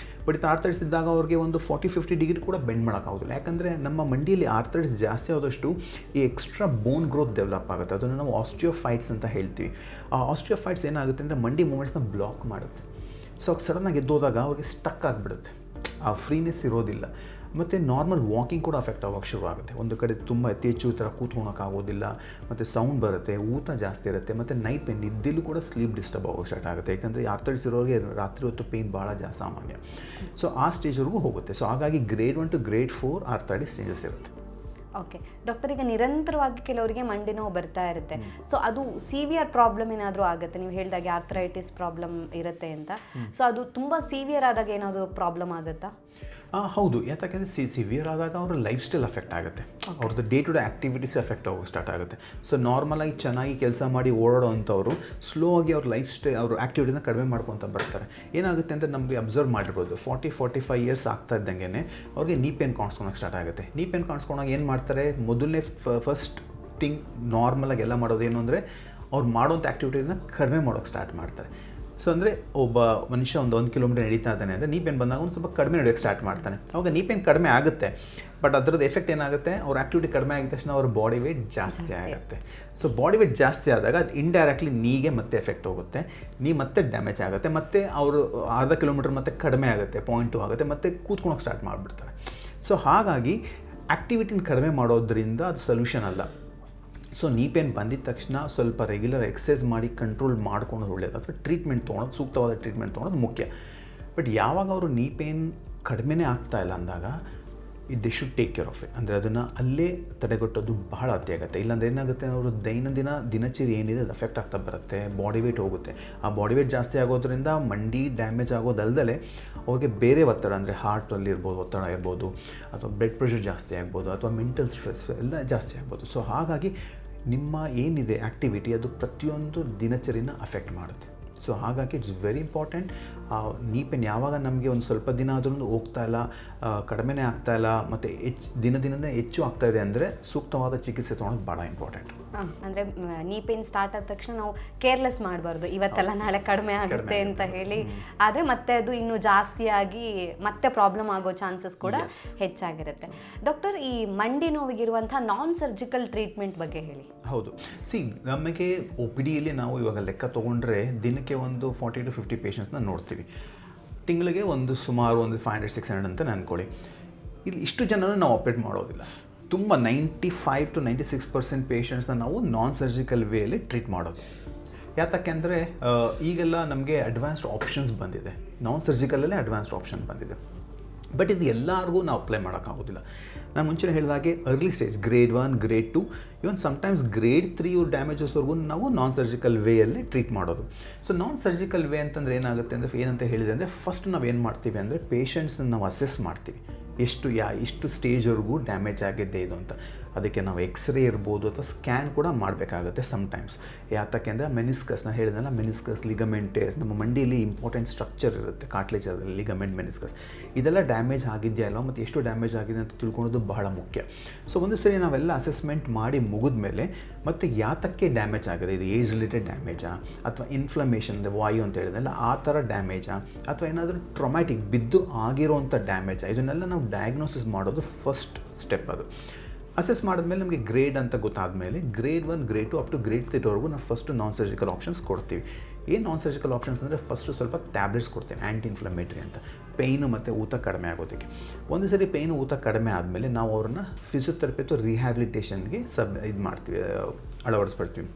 ಬಟ್ ಇದು ಆರ್ಥೈಟಿಸ್ ಇದ್ದಾಗ ಅವ್ರಿಗೆ ಒಂದು 40-50 ಡಿಗ್ರಿ ಕೂಡ ಬೆಂಡ್ ಮಾಡೋಕ್ಕಾಗೋದಿಲ್ಲ. ಯಾಕಂದರೆ ನಮ್ಮ ಮಂಡಿಯಲ್ಲಿ ಆರ್ಥೈಟಿಸ್ ಜಾಸ್ತಿ ಆದಷ್ಟು ಈ ಎಕ್ಸ್ಟ್ರಾ ಬೋನ್ ಗ್ರೋತ್ ಡೆವಲಪ್ ಆಗುತ್ತೆ. ಅದನ್ನು ನಾವು ಆಸ್ಟಿಯೋಫೈಟ್ಸ್ ಅಂತ ಹೇಳ್ತೀವಿ. ಆ ಆಸ್ಟಿಯೋಫೈಟ್ಸ್ ಏನಾಗುತ್ತೆ ಅಂದರೆ ಮಂಡಿ ಮೂಮೆಂಟ್ಸ್ನ ಬ್ಲಾಕ್ ಮಾಡುತ್ತೆ. ಸೊ ಸಡನ್ನಾಗಿ ಎದ್ದೋದಾಗ ಅವ್ರಿಗೆ ಸ್ಟಕ್ ಆಗಿಬಿಡುತ್ತೆ. ಆ ಫ್ರೀನೆಸ್ ಇರೋದಿಲ್ಲ. ಮತ್ತು ನಾರ್ಮಲ್ ವಾಕಿಂಗ್ ಕೂಡ ಅಫೆಕ್ಟ್ ಆಗೋಕ್ಕೆ ಶುರು ಆಗುತ್ತೆ. ಒಂದು ಕಡೆ ತುಂಬ ಅತಿ ಹೆಚ್ಚು ಈ ಥರ ಕೂತ್ಕೊಳಕ್ಕಾಗೋದಿಲ್ಲ, ಮತ್ತು ಸೌಂಡ್ ಬರುತ್ತೆ, ಊತ ಜಾಸ್ತಿ ಇರುತ್ತೆ, ಮತ್ತು ನೈಟ್ ಪೇನ್ ನಿದ್ದೆಲ್ಲೂ ಕೂಡ ಸ್ಲೀಪ್ ಡಿಸ್ಟರ್ಬ್ ಆಗೋಕ್ಕೆ ಸ್ಟಾರ್ಟ್ ಆಗುತ್ತೆ. ಯಾಕಂದರೆ ಆರ್ಥರೈಟಿಸ್ ಇರೋರಿಗೆ ರಾತ್ರಿ ಹೊತ್ತು ಪೇಯ್ನ್ ಭಾಳ ಜಾಸ್ತಿ ಸಾಮಾನ್ಯ. ಸೊ ಆ ಸ್ಟೇಜ್ವರೆಗೂ ಹೋಗುತ್ತೆ. ಸೊ ಹಾಗಾಗಿ grade 1 to grade 4 arthritis stages ಇರುತ್ತೆ. ಓಕೆ ಡಾಕ್ಟರ್, ಈಗ ನಿರಂತರವಾಗಿ ಕೆಲವರಿಗೆ ಮಂಡಿ ನೋವು ಬರ್ತಾ ಇರುತ್ತೆ. ಸೊ ಅದು ಸಿವಿಯರ್ ಪ್ರಾಬ್ಲಮ್ ಏನಾದರೂ ಆಗುತ್ತೆ, ನೀವು ಹೇಳಿದಾಗೆ ಆರ್ಥರೈಟಿಸ್ ಪ್ರಾಬ್ಲಮ್ ಇರುತ್ತೆ ಅಂತ. ಸೊ ಅದು ತುಂಬ ಸಿವಿಯರ್ ಆದಾಗ ಏನಾದರೂ ಪ್ರಾಬ್ಲಮ್ ಆಗುತ್ತಾ? ಹೌದು. ಯಾಕಂದರೆ ಸಿವಿಯರ್ ಆದಾಗ ಅವ್ರ ಲೈಫ್ ಸ್ಟೈಲ್ ಅಫೆಕ್ಟ್ ಆಗುತ್ತೆ, ಅವ್ರದ್ದು day to day activities effect ಆಗೋಕ್ಕೆ ಸ್ಟಾರ್ಟ್ ಆಗುತ್ತೆ. ಸೊ ನಾರ್ಮಲಾಗಿ ಚೆನ್ನಾಗಿ ಕೆಲಸ ಮಾಡಿ ಓಡಾಡೋ ಅಂಥವ್ರು ಸ್ಲೋ ಆಗಿ ಅವ್ರ ಲೈಫ್ ಸ್ಟೈಲ್ ಅವ್ರ ಆ್ಯಕ್ಟಿವಿಟೀನ ಕಡಿಮೆ ಮಾಡ್ಕೊತ ಬರ್ತಾರೆ. ಏನಾಗುತ್ತೆ ಅಂತ ನಮಗೆ ಅಬ್ಸರ್ವ್ ಮಾಡಿರ್ಬೋದು, 40-45 ಇಯರ್ಸ್ ಆಗ್ತಾ ಇದ್ದಂಗೆ ಅವ್ರಿಗೆ ನೀ ಪೇನ್ ಕಾಣಿಸ್ಕೊಳಕ್ಕೆ ಸ್ಟಾರ್ಟ್ ಆಗುತ್ತೆ. ನೀ ಪೇನ್ ಕಾಣಿಸ್ಕೊಂಡಾಗ ಏನು ಮಾಡ್ತಾರೆ, ಮೊದಲನೇ ಫಸ್ಟ್ ಥಿಂಗ್ ನಾರ್ಮಲಾಗಿ ಎಲ್ಲ ಮಾಡೋದೇನು ಅಂದರೆ ಅವ್ರು ಮಾಡೋಂಥ ಆ್ಯಕ್ಟಿವಿಟೀನ ಕಡಿಮೆ ಮಾಡೋಕ್ಕೆ ಸ್ಟಾರ್ಟ್ ಮಾಡ್ತಾರೆ. ಸೊ ಅಂದರೆ ಒಬ್ಬ ಮನುಷ್ಯ 1 ಕಿಲೋಮೀಟರ್ ನಡೀತಾ ಇದ್ದಾನೆ ಅಂದರೆ ನೀ ಪೇನ್ ಬಂದಾಗ ಒಂದು ಸ್ವಲ್ಪ ಕಡಿಮೆ ನಡೆಯೋಕ್ಕೆ ಸ್ಟಾರ್ಟ್ ಮಾಡ್ತಾನೆ. ಅವಾಗ ನೀ ಪೇನ್ ಕಡಿಮೆ ಆಗುತ್ತೆ, ಬಟ್ ಅದರದ್ದು ಎಫೆಕ್ಟ್ ಏನಾಗುತ್ತೆ, ಅವ್ರ ಆ್ಯಕ್ಟಿವಿಟಿ ಕಡಿಮೆ ಆಗಿದ ತಕ್ಷಣ ಅವ್ರ ಬಾಡಿ ವೇಟ್ ಜಾಸ್ತಿ ಆಗುತ್ತೆ. ಸೊ ಬಾಡಿ ವೇಟ್ ಜಾಸ್ತಿ ಆದಾಗ ಅದು ಇಂಡೈರೆಕ್ಟ್ಲಿ ನೀಗೆ ಮತ್ತೆ ಎಫೆಕ್ಟ್ ಹೋಗುತ್ತೆ, ನೀ ಮತ್ತೆ ಡ್ಯಾಮೇಜ್ ಆಗುತ್ತೆ, ಮತ್ತು ಅವರು ಅರ್ಧ ಕಿಲೋಮೀಟರ್ ಮತ್ತೆ ಕಡಿಮೆ ಆಗುತ್ತೆ, 0.2 ಆಗುತ್ತೆ, ಮತ್ತು ಕೂತ್ಕೊಳಕ್ಕೆ ಸ್ಟಾರ್ಟ್ ಮಾಡಿಬಿಡ್ತಾರೆ. ಸೊ ಹಾಗಾಗಿ ಆ್ಯಕ್ಟಿವಿಟಿನ ಕಡಿಮೆ ಮಾಡೋದ್ರಿಂದ ಅದು ಸೊಲ್ಯೂಷನ್ ಅಲ್ಲ. ಸೊ ನೀ ಪೇನ್ ಬಂದಿದ ತಕ್ಷಣ ಸ್ವಲ್ಪ ರೆಗ್ಯುಲರ್ ಎಕ್ಸಸೈಸ್ ಮಾಡಿ ಕಂಟ್ರೋಲ್ ಮಾಡ್ಕೊಳೋದು ಒಳ್ಳೆಯದು, ಅಥವಾ ಟ್ರೀಟ್ಮೆಂಟ್ ತೊಗೊಳೋದು, ಸೂಕ್ತವಾದ ಟ್ರೀಟ್ಮೆಂಟ್ ತೊಗೊಳೋದು ಮುಖ್ಯ. ಬಟ್ ಯಾವಾಗ ಅವರು ನೀ ಪೇನ್ ಕಡಿಮೆನೇ ಆಗ್ತಾಯಿಲ್ಲ ಅಂದಾಗ they should take care of it. ಅಂದರೆ ಅದನ್ನು ಅಲ್ಲೇ ತಡೆಗಟ್ಟೋದು ಬಹಳ ಅತ್ಯ ಆಗುತ್ತೆ. ಇಲ್ಲಾಂದರೆ ಏನಾಗುತ್ತೆ, ಅವರು ದಿನಚರಿ ಏನಿದೆ ಅದು ಅಫೆಕ್ಟ್ ಆಗ್ತಾ ಬರುತ್ತೆ, ಬಾಡಿ ವೇಟ್ ಹೋಗುತ್ತೆ. ಆ ಬಾಡಿ ವೇಟ್ ಜಾಸ್ತಿ ಆಗೋದ್ರಿಂದ ಮಂಡಿ ಡ್ಯಾಮೇಜ್ ಆಗೋದಲ್ಲದೆ ಅವ್ರಿಗೆ ಬೇರೆ ಒತ್ತಡ, ಅಂದರೆ ಹಾರ್ಟಲ್ಲಿ ಇರ್ಬೋದು ಒತ್ತಡ ಇರ್ಬೋದು, ಅಥವಾ ಬ್ಲಡ್ ಪ್ರೆಷರ್ ಜಾಸ್ತಿ ಆಗ್ಬೋದು, ಅಥವಾ ಮೆಂಟಲ್ ಸ್ಟ್ರೆಸ್ ಎಲ್ಲ ಜಾಸ್ತಿ ಆಗ್ಬೋದು. ಸೊ ಹಾಗಾಗಿ ನಿಮ್ಮ ಏನಿದೆ ಆ್ಯಕ್ಟಿವಿಟಿ ಅದು ಪ್ರತಿಯೊಂದು ದಿನಚರಿನ ಅಫೆಕ್ಟ್ ಮಾಡುತ್ತೆ. ಸೊ ಹಾಗಾಗಿ ಇಟ್ಸ್ ವೆರಿ ಇಂಪಾರ್ಟೆಂಟ್. ನೀ ಪೇನ್ ಯಾವಾಗ ನಮಗೆ ಒಂದು ಸ್ವಲ್ಪ ದಿನ ಆದ್ರೂ ಹೋಗ್ತಾ ಇಲ್ಲ, ಕಡಿಮೆನೇ ಆಗ್ತಾಯಿಲ್ಲ, ಮತ್ತು ದಿನದಿಂದ ಹೆಚ್ಚು ಆಗ್ತಾಯಿದೆ ಅಂದರೆ ಸೂಕ್ತವಾದ ಚಿಕಿತ್ಸೆ ತೊಗೊಳೋದು ಭಾಳ ಇಂಪಾರ್ಟೆಂಟ್. ಅಂದರೆ ನೀ ಪೇನ್ ಸ್ಟಾರ್ಟ್ ಆದ ತಕ್ಷಣ ನಾವು ಕೇರ್ಲೆಸ್ ಮಾಡಬಾರ್ದು, ಇವತ್ತೆಲ್ಲ ನಾಳೆ ಕಡಿಮೆ ಆಗುತ್ತೆ ಅಂತ ಹೇಳಿ. ಆದರೆ ಮತ್ತೆ ಅದು ಇನ್ನೂ ಜಾಸ್ತಿಯಾಗಿ ಮತ್ತೆ ಪ್ರಾಬ್ಲಮ್ ಆಗೋ ಚಾನ್ಸಸ್ ಕೂಡ ಹೆಚ್ಚಾಗಿರುತ್ತೆ. ಡಾಕ್ಟರ್, ಈ ಮಂಡಿ ನೋವಿಗಿರುವಂಥ ನಾನ್ ಸರ್ಜಿಕಲ್ ಟ್ರೀಟ್ಮೆಂಟ್ ಬಗ್ಗೆ ಹೇಳಿ. ಹೌದು, ನಮಗೆ OPDಯಲ್ಲಿ ನಾವು ಇವಾಗ ಲೆಕ್ಕ ತೊಗೊಂಡ್ರೆ ದಿನಕ್ಕೆ ಒಂದು 40 to 50 ಪೇಷಂಟ್ಸ್ನ ನೋಡ್ತೀವಿ. ತಿಂಗಳಿಗೆ ಸುಮಾರು 500-600 ಅಂತ ಅನ್ಕೊಳ್ಳಿ. ಇಲ್ಲಿ ಇಷ್ಟು ಜನನ ನಾವು ಆಪ್ರೇಟ್ ಮಾಡೋದಿಲ್ಲ. ತುಂಬ 95 to 96% ಪೇಷಂಟ್ಸ್ನ ನಾವು ನಾನ್ ಸರ್ಜಿಕಲ್ ವೇಯಲ್ಲಿ ಟ್ರೀಟ್ ಮಾಡೋದು. ಯಾತಕ್ಕೆ ಅಂದರೆ ಈಗೆಲ್ಲ ನಮಗೆ ಅಡ್ವಾನ್ಸ್ಡ್ ಆಪ್ಷನ್ಸ್ ಬಂದಿದೆ, ನಾನ್ ಸರ್ಜಿಕಲಲ್ಲೇ ಅಡ್ವಾನ್ಸ್ಡ್ ಆಪ್ಷನ್ ಬಂದಿದೆ. ಬಟ್ ಇದು ಎಲ್ಲರಿಗೂ ನಾವು ಅಪ್ಲೈ ಮಾಡೋಕ್ಕಾಗೋದಿಲ್ಲ. ನಾನು ಮುಂಚೆ ಹೇಳಿದಾಗೆ ಅರ್ಲಿ ಸ್ಟೇಜ್ ಗ್ರೇಡ್ 1, ಗ್ರೇಡ್ 2, ಇವನ್ ಸಮ್ಟೈಮ್ಸ್ ಗ್ರೇಡ್ 3 ಡ್ಯಾಮೇಜಸ್ವರೆಗೂ ನಾವು ನಾನ್ ಸರ್ಜಿಕಲ್ ವೇಯಲ್ಲಿ ಟ್ರೀಟ್ ಮಾಡೋದು. ಸೊ ನಾನ್ ಸರ್ಜಿಕಲ್ ವೇ ಅಂತಂದರೆ ಏನಾಗುತ್ತೆ ಅಂದರೆ, ಏನಂತ ಹೇಳಿದೆ ಅಂದರೆ, ಫಸ್ಟ್ ನಾವು ಏನು ಮಾಡ್ತೀವಿ ಅಂದರೆ ಪೇಷಂಟ್ಸ್ನ ನಾವು ಅಸೆಸ್ ಮಾಡ್ತೀವಿ, ಎಷ್ಟು ಸ್ಟೇಜ್ವರೆಗೂ ಡ್ಯಾಮೇಜ್ ಆಗಿದೆ ಇದು ಅಂತ. ಅದಕ್ಕೆ ನಾವು ಎಕ್ಸ್ರೇ ಇರ್ಬೋದು ಅಥವಾ ಸ್ಕ್ಯಾನ್ ಕೂಡ ಮಾಡಬೇಕಾಗುತ್ತೆ ಸಮ್ಟೈಮ್ಸ್. ಯಾತಕ್ಕೆ ಅಂದರೆ ಮೆನಿಸ್ಕಸ್, ನಾನು ಹೇಳಿದ್ನಲ್ಲ, ಮೆನಿಸ್ಕಸ್, ಲಿಗಮೆಂಟೇರ್ಸ್, ನಮ್ಮ ಮಂಡಿಯಲ್ಲಿ ಇಂಪಾರ್ಟೆಂಟ್ ಸ್ಟ್ರಕ್ಚರ್ ಇರುತ್ತೆ, ಕಾರ್ಟ್ಲೇಜ್ ಅದರಲ್ಲಿ ಲಿಗಮೆಂಟ್, ಮೆನಿಸ್ಕಸ್, ಇದೆಲ್ಲ ಡ್ಯಾಮೇಜ್ ಆಗಿದೆಯಾ ಅಲ್ವಾ, ಮತ್ತು ಎಷ್ಟು ಡ್ಯಾಮೇಜ್ ಆಗಿದೆ ಅಂತ ತಿಳ್ಕೊಳ್ಳೋದು ಬಹಳ ಮುಖ್ಯ. ಸೊ ಒಂದು ಸರಿ ನಾವೆಲ್ಲ ಅಸೆಸ್ಮೆಂಟ್ ಮಾಡಿ ಮುಗಿದ ಮೇಲೆ ಮತ್ತು ಯಾತಕ್ಕೆ ಡ್ಯಾಮೇಜ್ ಆಗಿದೆ, ಇದು ಏಜ್ ರಿಲೇಟೆಡ್ ಡ್ಯಾಮೇಜಾ, ಅಥವಾ ಇನ್ಫ್ಲಮೇಷನ್, ವಾಯು ಅಂತ ಹೇಳಿದ್ನಲ್ಲ ಆ ಥರ ಡ್ಯಾಮೇಜಾ, ಅಥವಾ ಏನಾದರೂ ಟ್ರೊಮ್ಯಾಟಿಕ್ ಬಿದ್ದು ಆಗಿರೋವಂಥ ಡ್ಯಾಮೇಜಾ, ಇದನ್ನೆಲ್ಲ ನಾವು ಡಯಾಗ್ನೋಸಿಸ್ ಮಾಡೋದು ಫಸ್ಟ್ ಸ್ಟೆಪ್. ಅದು ಅಸೆಸ್ ಮಾಡಿದ್ಮೇಲೆ ನಮಗೆ ಗ್ರೇಡ್ ಅಂತ ಗೊತ್ತಾದಮೇಲೆ grade 1, grade 2 up to grade 3ವರೆಗೂ ನಾವು ಫಸ್ಟು ನಾನ್ ಸರ್ಜಿಕಲ್ ಆಪ್ಷನ್ಸ್ ಕೊಡ್ತೀವಿ. ಏನು ನಾನ್ ಸರ್ಜಿಕಲ್ ಆಪ್ಷನ್ಸ್ ಅಂದರೆ, ಫಸ್ಟು ಸ್ವಲ್ಪ ಟ್ಯಾಬ್ಲೆಟ್ಸ್ ಕೊಡ್ತೀವಿ, ಆ್ಯಂಟಿ ಇನ್ಫ್ಲಮೇಟ್ರಿ ಅಂತ, ಪೇಯ್ನು ಮತ್ತು ಊತ ಕಡಿಮೆ ಆಗೋದಕ್ಕೆ. ಒಂದು ಸರಿ ಪೇಯ್ನು ಊತ ಕಡಿಮೆ ಆದಮೇಲೆ ನಾವು ಅವ್ರನ್ನ ಫಿಸಿಯೋಥೆರಪಿ ಅಥವಾ ರಿಹ್ಯಾಬಿಲಿಟೇಷನ್ಗೆ ಅಳವಡಿಸ್ಬಿಡ್ತೀವಿ.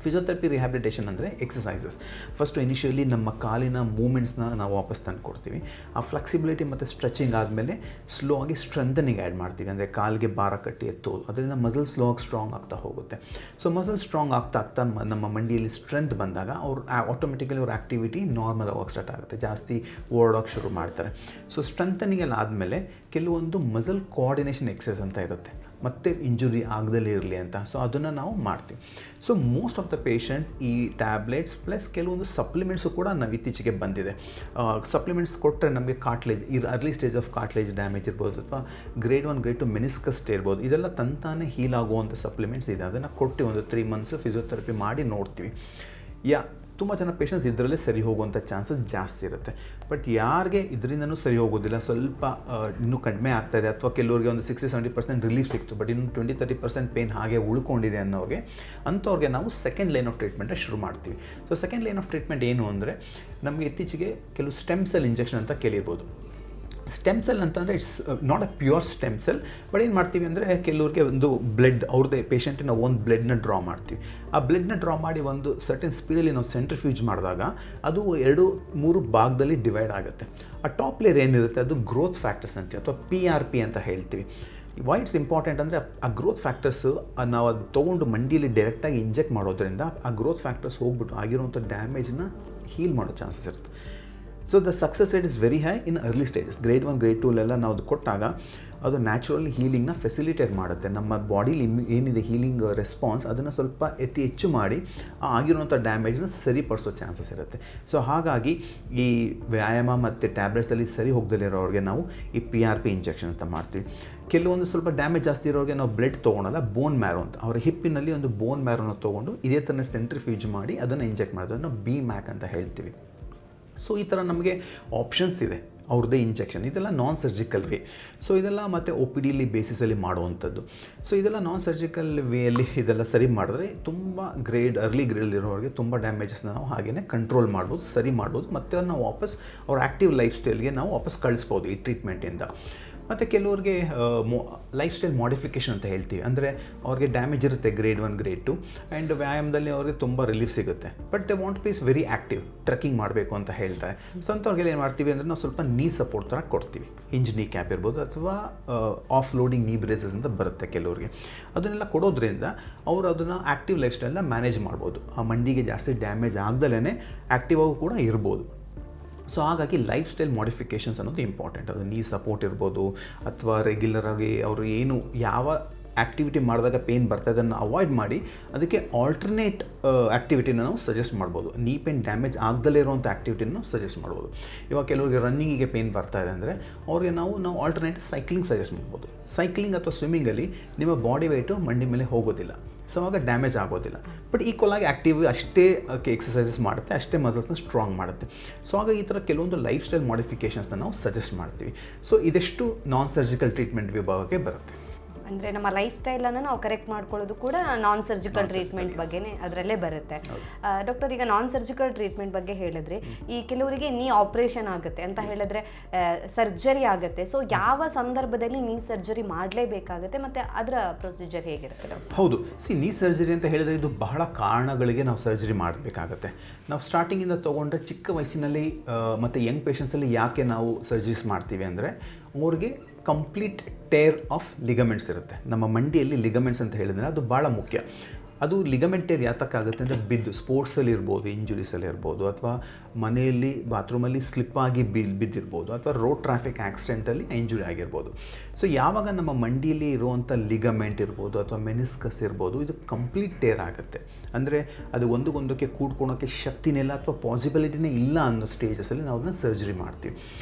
ಫಿಸಿಯೋಥೆರಪಿ ರಿಹ್ಯಾಬಿಲಿಟೇಷನ್ ಅಂದರೆ ಎಕ್ಸಸೈಸಸ್. ಫಸ್ಟು ಇನಿಷಿಯಲಿ ನಮ್ಮ ಕಾಲಿನ ಮೂಮೆಂಟ್ಸ್ನ ನಾವು ವಾಪಸ್ ತಂದು ಕೊಡ್ತೀವಿ. ಆ ಫ್ಲೆಕ್ಸಿಬಿಲಿಟಿ ಮತ್ತು ಸ್ಟ್ರೆಚಿಂಗ್ ಆದಮೇಲೆ ಸ್ಲೋ ಆಗಿ ಸ್ಟ್ರೆಂಥನಿಂಗ್ ಆ್ಯಡ್ ಮಾಡ್ತೀವಿ. ಅಂದರೆ ಕಾಲಿಗೆ ಭಾರ ಕಟ್ಟಿ ಎತ್ತೋದು, ಅದರಿಂದ ಮಸಲ್ ಸ್ಲೋ ಆಗಿ ಸ್ಟ್ರಾಂಗ್ ಆಗ್ತಾ ಹೋಗುತ್ತೆ. ಸೊ ಮಸಲ್ ಸ್ಟ್ರಾಂಗ್ ಆಗ್ತಾ ನಮ್ಮ ಮಂಡಿಯಲ್ಲಿ ಸ್ಟ್ರೆಂತ್ ಬಂದಾಗ ಅವ್ರು ಆಟೋಮೆಟಿಕಲಿ ಅವ್ರ ಆ್ಯಕ್ಟಿವಿಟಿ ನಾರ್ಮಲ್ ಆಗೋಕ್ಕೆ ಸ್ಟಾರ್ಟ್ ಆಗುತ್ತೆ, ಜಾಸ್ತಿ ಓಡೋಕ್ಕೆ ಶುರು ಮಾಡ್ತಾರೆ. ಸೊ ಸ್ಟ್ರೆಂಥನಿಂಗ್ ಎಲ್ಲ ಆದಮೇಲೆ ಕೆಲವೊಂದು ಮಸಲ್ ಕೋಆರ್ಡಿನೇಷನ್ ಎಕ್ಸಸೈಸ್ ಅಂತ ಇರುತ್ತೆ, ಮತ್ತೆ ಇಂಜುರಿ ಆಗದಲ್ಲೇ ಇರಲಿ ಅಂತ. ಸೊ ಅದನ್ನು ನಾವು ಮಾಡ್ತೀವಿ. So most of the patients ಈ ಟ್ಯಾಬ್ಲೆಟ್ಸ್ ಪ್ಲಸ್ ಕೆಲವೊಂದು ಸಪ್ಲಿಮೆಂಟ್ಸು ಕೂಡ ನಾವು ಇತ್ತೀಚೆಗೆ ಬಂದಿದೆ. ಸಪ್ಲಿಮೆಂಟ್ಸ್ ಕೊಟ್ಟರೆ ನಮಗೆ cartilage, early stage of cartilage damage ಇರ್ಬೋದು, ಅಥವಾ ಗ್ರೇಡ್ 1, ಗ್ರೇಡ್ 2 ಮೆನಿಸ್ಕಸ್ ಇರ್ಬೋದು, ಇದೆಲ್ಲ ತಂತಾನೆ ಹೀಲ್ ಆಗುವಂಥ ಸಪ್ಲಿಮೆಂಟ್ಸ್ ಇದೆ. ಅದನ್ನು ಕೊಟ್ಟು ಒಂದು 3 months ಫಿಸಿಯೋಥೆರಪಿ ಮಾಡಿ ನೋಡ್ತೀವಿ. ತುಂಬ ಜನ ಪೇಷಂಟ್ಸ್ ಇದರಲ್ಲೇ ಸರಿ ಹೋಗುವಂಥ ಚಾನ್ಸಸ್ ಜಾಸ್ತಿ ಇರುತ್ತೆ. ಬಟ್ ಯಾರಿಗೆ ಇದರಿಂದನೂ ಸರಿ ಹೋಗೋದಿಲ್ಲ, ಸ್ವಲ್ಪ ಇನ್ನೂ ಕಡಿಮೆ ಆಗ್ತಾಯಿದೆ, ಅಥವಾ ಕೆಲವರಿಗೆ ಒಂದು 60-70% ರಿಲೀಫ್ ಸಿಕ್ತು, ಬಟ್ ಇನ್ನು 20-30% ಪೇನ್ ಹಾಗೆ ಉಳ್ಕೊಂಡಿದೆ ಅನ್ನೋರಿಗೆ, ಅಂಥವ್ರಿಗೆ ನಾವು ಸೆಕೆಂಡ್ ಲೈನ್ ಆಫ್ ಟ್ರೀಟ್ಮೆಂಟ್ ಶುರು ಮಾಡ್ತೀವಿ. So second line of treatment ಏನು ಅಂದರೆ, ನಮಗೆ ಇತ್ತೀಚೆಗೆ ಕೆಲವು ಸ್ಟೆಮ್ ಸೆಲ್ ಇಂಜೆಕ್ಷನ್ ಅಂತ ಕೇಳಿರ್ಬೋದು. ಸ್ಟೆಮ್ ಸೆಲ್ ಅಂತಂದರೆ it's not a pure stem cell. But ಏನು ಮಾಡ್ತೀವಿ ಅಂದರೆ ಕೆಲವ್ರಿಗೆ ಒಂದು ಬ್ಲಡ್ ಅವ್ರದ್ದೇ ಪೇಷಂಟಿನ ಒಂದು ಬ್ಲಡ್ನ ಡ್ರಾ ಮಾಡ್ತೀವಿ. ಆ ಬ್ಲಡ್ನ ಡ್ರಾ ಮಾಡಿ ಒಂದು ಸರ್ಟನ್ ಸ್ಪೀಡಲ್ಲಿ ನಾವು ಸೆಂಟ್ರಿಫ್ಯೂಜ್ ಮಾಡಿದಾಗ ಅದು 2-3 ಭಾಗದಲ್ಲಿ ಡಿವೈಡ್ ಆಗುತ್ತೆ. ಆ ಟಾಪ್ ಲೇಯರ್ ಏನಿರುತ್ತೆ ಅದು ಗ್ರೋತ್ ಫ್ಯಾಕ್ಟರ್ಸ್ ಅಂತೀವಿ ಅಥವಾ PRP ಅಂತ ಹೇಳ್ತೀವಿ. ವೈ ಇಟ್ಸ್ ಇಂಪಾರ್ಟೆಂಟ್ ಅಂದರೆ ಆ ಗ್ರೋತ್ ಫ್ಯಾಕ್ಟರ್ಸು ನಾವು ಅದು ತೊಗೊಂಡು ಮಂಡಿಯಲ್ಲಿ ಡೈರೆಕ್ಟಾಗಿ ಇಂಜೆಕ್ಟ್ ಮಾಡೋದ್ರಿಂದ ಆ ಗ್ರೋತ್ ಫ್ಯಾಕ್ಟರ್ಸ್ ಹೋಗ್ಬಿಟ್ಟು ಆಗಿರುವಂಥ ಡ್ಯಾಮೇಜನ್ನ ಹೀಲ್ ಮಾಡೋ ಚಾನ್ಸಸ್ ಇರುತ್ತೆ. So the success rate is very high in early stages. Grade 1 grade 2 ನಾವು ಅದು ಕೊಟ್ಟಾಗ ಅದು ನ್ಯಾಚುರಲಿ ಹೀಲಿಂಗ್ನ ಫೆಸಿಲಿಟೇಟ್ ಮಾಡುತ್ತೆ. ನಮ್ಮ ಬಾಡೀಲಿ ಏನಿದೆ ಹೀಲಿಂಗ್ ರೆಸ್ಪಾನ್ಸ್ ಅದನ್ನು ಸ್ವಲ್ಪ ಹೆಚ್ಚು ಮಾಡಿ ಆಗಿರುವಂಥ ಡ್ಯಾಮೇಜ್ನ ಸರಿಪಡಿಸೋ ಚಾನ್ಸಸ್ ಇರುತ್ತೆ. ಸೊ ಹಾಗಾಗಿ ಈ ವ್ಯಾಯಾಮ ಮತ್ತು ಟ್ಯಾಬ್ಲೆಟ್ಸಲ್ಲಿ ಸರಿ ಹೋಗದಲ್ಲಿರೋರಿಗೆ ನಾವು ಈ PRP ಇಂಜೆಕ್ಷನ್ ಅಂತ ಮಾಡ್ತೀವಿ. ಕೆಲವೊಂದು ಸ್ವಲ್ಪ ಡ್ಯಾಮೇಜ್ ಜಾಸ್ತಿ ಇರೋರಿಗೆ ನಾವು ಬ್ಲಡ್ ತೊಗೊಳಲ್ಲ, ಬೋನ್ ಮ್ಯಾರೋ ಅಂತ ಅವರ ಹಿಪ್ಪಿನಲ್ಲಿ ಒಂದು ಬೋನ್ ಮ್ಯಾರೋನ ತೊಗೊಂಡು ಇದೇ ಥರ ಸೆಂಟ್ರಿಫ್ಯೂಜ್ ಮಾಡಿ ಅದನ್ನು ಇಂಜೆಕ್ಟ್ ಮಾಡೋದು, ಅದನ್ನು BMAC ಅಂತ ಹೇಳ್ತೀವಿ. ಸೊ ಈ ಥರ ನಮಗೆ ಆಪ್ಷನ್ಸ್ ಇದೆ ಅವ್ರದ್ದೇ ಇಂಜೆಕ್ಷನ್. ಇದೆಲ್ಲ ನಾನ್ ಸರ್ಜಿಕಲ್ ವೇ. ಸೊ ಇದೆಲ್ಲ ಮತ್ತು OPD ಬೇಸಿಸಲ್ಲಿ ಮಾಡುವಂಥದ್ದು. ಸೊ ಇದೆಲ್ಲ ನಾನ್ ಸರ್ಜಿಕಲ್ ವೇಯಲ್ಲಿ ಇದೆಲ್ಲ ಸರಿ ಮಾಡಿದ್ರೆ ತುಂಬ ಅರ್ಲಿ ಗ್ರೇಡಲ್ಲಿರೋರಿಗೆ ತುಂಬ ಡ್ಯಾಮೇಜಸ್ನ ನಾವು ಹಾಗೆಯೇ ಕಂಟ್ರೋಲ್ ಮಾಡ್ಬೋದು, ಸರಿ ಮಾಡ್ಬೋದು, ಮತ್ತು ನಾವು ವಾಪಸ್ ಅವ್ರ ಆ್ಯಕ್ಟಿವ್ ಲೈಫ್ ಸ್ಟೈಲ್ಗೆ ನಾವು ವಾಪಸ್ ಕಳಿಸ್ಬೋದು ಈ ಟ್ರೀಟ್ಮೆಂಟಿಂದ. ಮತ್ತು ಕೆಲವ್ರಿಗೆ ಲೈಫ್ ಸ್ಟೈಲ್ ಮಾಡಿಫಿಕೇಷನ್ ಅಂತ ಹೇಳ್ತೀವಿ. ಅಂದರೆ ಅವ್ರಿಗೆ ಡ್ಯಾಮೇಜ್ ಇರುತ್ತೆ ಗ್ರೇಡ್ 1 ಗ್ರೇಡ್ 2 ಆ್ಯಂಡ್ ವ್ಯಾಯಾಮದಲ್ಲಿ ಅವ್ರಿಗೆ ತುಂಬ ರಿಲೀಫ್ ಸಿಗುತ್ತೆ. But they want be very active, trekking ಮಾಡಬೇಕು ಅಂತ ಹೇಳ್ತಾರೆ. ಸೊ ಅಂಥವ್ರಿಗೆಲ್ಲ ಏನು ಮಾಡ್ತೀವಿ ಅಂದರೆ ನಾವು ಸ್ವಲ್ಪ ನೀ ಸಪೋರ್ಟ್ ಥರ ಕೊಡ್ತೀವಿ. ಹಿಂಜ್ ನೀ ಕ್ಯಾಪ್ ಇರ್ಬೋದು ಅಥವಾ ಆಫ್ ಲೋಡಿಂಗ್ ನೀ ಬ್ರೇಸಸ್ ಅಂತ ಬರುತ್ತೆ ಕೆಲವ್ರಿಗೆ. ಅದನ್ನೆಲ್ಲ ಕೊಡೋದ್ರಿಂದ ಅವರು ಅದನ್ನು ಆ್ಯಕ್ಟಿವ್ ಲೈಫ್ ಸ್ಟೈಲ್ನ ಮ್ಯಾನೇಜ್ ಮಾಡ್ಬೋದು. ಆ ಮಂಡಿಗೆ ಜಾಸ್ತಿ ಡ್ಯಾಮೇಜ್ ಆಗ್ದಲೇ ಆ್ಯಕ್ಟಿವ್ ಆಗಿ ಕೂಡ ಇರ್ಬೋದು. ಸೊ ಹಾಗಾಗಿ ಲೈಫ್ ಸ್ಟೈಲ್ ಮಾಡಿಫಿಕೇಷನ್ಸ್ ಅನ್ನೋದು ಇಂಪಾರ್ಟೆಂಟ್. ಅದು ನೀ ಸಪೋರ್ಟ್ ಇರ್ಬೋದು ಅಥವಾ ರೆಗ್ಯುಲರಾಗಿ ಅವರು ಏನು ಯಾವ ಆ್ಯಕ್ಟಿವಿಟಿ ಮಾಡಿದಾಗ ಪೇಯ್ನ್ ಬರ್ತಾ ಇದನ್ನು ಅವಾಯ್ಡ್ ಮಾಡಿ ಅದಕ್ಕೆ ಆಲ್ಟರ್ನೇಟ್ ಆ್ಯಕ್ಟಿವಿಟಿನ ನಾವು ಸಜೆಸ್ಟ್ ಮಾಡ್ಬೋದು. ನೀ ಪೇಯ್ನ್ ಡ್ಯಾಮೇಜ್ ಆಗದಲ್ಲೇ ಇರೋವಂಥ ಆ್ಯಕ್ಟಿವಿಟಿನ ಸಜೆಸ್ಟ್ ಮಾಡ್ಬೋದು. ಇವಾಗ ಕೆಲವರಿಗೆ ರನ್ನಿಂಗಿಗೆ ಪೇಯ್ನ್ ಬರ್ತಾ ಇದೆ ಅಂದರೆ ಅವ್ರಿಗೆ ನಾವು ಆಲ್ಟರ್ನೇಟ್ ಸೈಕ್ಲಿಂಗ್ ಸಜೆಸ್ಟ್ ಮಾಡ್ಬೋದು. ಸೈಕ್ಲಿಂಗ್ ಅಥವಾ ಸ್ವಿಮ್ಮಿಂಗಲ್ಲಿ ನಿಮ್ಮ ಬಾಡಿ ವೆಯ್ಟು ಮಂಡಿ ಮೇಲೆ ಹೋಗೋದಿಲ್ಲ, ಸೊ ಆವಾಗ ಡ್ಯಾಮೇಜ್ ಆಗೋದಿಲ್ಲ. ಬಟ್ ಈಕ್ವಲಾಗಿ ಆ್ಯಕ್ಟಿವ್ ಅಷ್ಟೇ ಎಕ್ಸಸೈಸಸ್ ಮಾಡುತ್ತೆ, ಅಷ್ಟೇ ಮಸಲ್ಸ್ನ ಸ್ಟ್ರಾಂಗ್ ಮಾಡುತ್ತೆ. ಸೊ ಆಗ ಈ ಥರ ಕೆಲವೊಂದು ಲೈಫ್ ಸ್ಟೈಲ್ ಮಾಡಿಫಿಕೇಷನ್ಸ್ನ ನಾವು ಸಜೆಸ್ಟ್ ಮಾಡ್ತೀವಿ. ಸೊ ಇದಿಷ್ಟು ನಾನ್ ಸರ್ಜಿಕಲ್ ಟ್ರೀಟ್ಮೆಂಟ್ ವಿಭಾಗಕ್ಕೆ ಬರುತ್ತೆ. ಅಂದರೆ ನಮ್ಮ ಲೈಫ್ ಸ್ಟೈಲನ್ನು ನಾವು ಕರೆಕ್ಟ್ ಮಾಡ್ಕೊಳ್ಳೋದು ಕೂಡ ನಾನ್ ಸರ್ಜಿಕಲ್ ಟ್ರೀಟ್ಮೆಂಟ್ ಬಗ್ಗೆನೇ ಅದರಲ್ಲೇ ಬರುತ್ತೆ. ಡಾಕ್ಟರ್, ಈಗ ನಾನ್ ಸರ್ಜಿಕಲ್ ಟ್ರೀಟ್ಮೆಂಟ್ ಬಗ್ಗೆ ಹೇಳಿದ್ರೆ ಈ ಕೆಲವರಿಗೆ ನೀ ಆಪ್ರೇಷನ್ ಆಗುತ್ತೆ ಅಂತ ಹೇಳಿದ್ರೆ ಸರ್ಜರಿ ಆಗುತ್ತೆ. ಸೊ ಯಾವ ಸಂದರ್ಭದಲ್ಲಿ ನೀ ಸರ್ಜರಿ ಮಾಡಲೇಬೇಕಾಗುತ್ತೆ ಮತ್ತು ಅದರ ಪ್ರೊಸೀಜರ್ ಹೇಗಿರುತ್ತೆ? ಹೌದು, ನೀ ಸರ್ಜರಿ ಅಂತ ಹೇಳಿದರೆ ಇದು ಬಹಳ ಕಾರಣಗಳಿಗೆ ನಾವು ಸರ್ಜರಿ ಮಾಡಬೇಕಾಗತ್ತೆ. ನಾವು ಸ್ಟಾರ್ಟಿಂಗಿಂದ ತೊಗೊಂಡ್ರೆ ಚಿಕ್ಕ ವಯಸ್ಸಿನಲ್ಲಿ ಮತ್ತು ಯಂಗ್ ಪೇಷಂಟ್ಸಲ್ಲಿ ಯಾಕೆ ನಾವು ಸರ್ಜರೀಸ್ ಮಾಡ್ತೀವಿ ಅಂದರೆ ಅವ್ರಿಗೆ ಕಂಪ್ಲೀಟ್ ಟೇರ್ ಆಫ್ ಲಿಗಮೆಂಟ್ಸ್ ಇರುತ್ತೆ. ನಮ್ಮ ಮಂಡಿಯಲ್ಲಿ ಲಿಗಮೆಂಟ್ಸ್ ಅಂತ ಹೇಳಿದ್ರೆ ಅದು ಭಾಳ ಮುಖ್ಯ. ಅದು ಲಿಗಮೆಂಟ್ ಟೇರ್ ಯಾತಕ್ಕಾಗುತ್ತೆ ಅಂದರೆ ಸ್ಪೋರ್ಟ್ಸಲ್ಲಿ ಇರ್ಬೋದು, ಇಂಜುರೀಸಲ್ಲಿ ಇರ್ಬೋದು, ಅಥವಾ ಮನೆಯಲ್ಲಿ ಬಾತ್ರೂಮಲ್ಲಿ ಸ್ಲಿಪ್ಪಾಗಿ ಬಿದ್ದಿರ್ಬೋದು, ಅಥವಾ ರೋಡ್ ಟ್ರಾಫಿಕ್ ಆಕ್ಸಿಡೆಂಟಲ್ಲಿ ಇಂಜುರಿ ಆಗಿರ್ಬೋದು. ಸೊ ಯಾವಾಗ ನಮ್ಮ ಮಂಡಿಯಲ್ಲಿ ಇರುವಂಥ ಲಿಗಮೆಂಟ್ ಇರ್ಬೋದು ಅಥವಾ ಮೆನಿಸ್ಕಸ್ ಇರ್ಬೋದು, ಇದು ಕಂಪ್ಲೀಟ್ ಟೇರ್ ಆಗುತ್ತೆ. ಅಂದರೆ ಅದು ಒಂದಕ್ಕೆ ಕೂಡ್ಕೊಳೋಕ್ಕೆ ಶಕ್ತಿನಿಲ್ಲ ಅಥವಾ ಪಾಸಿಬಿಲಿಟಿನೇ ಇಲ್ಲ ಅನ್ನೋ ಸ್ಟೇಜಸಲ್ಲಿ ನಾವು ಅದನ್ನು ಸರ್ಜರಿ ಮಾಡ್ತೀವಿ.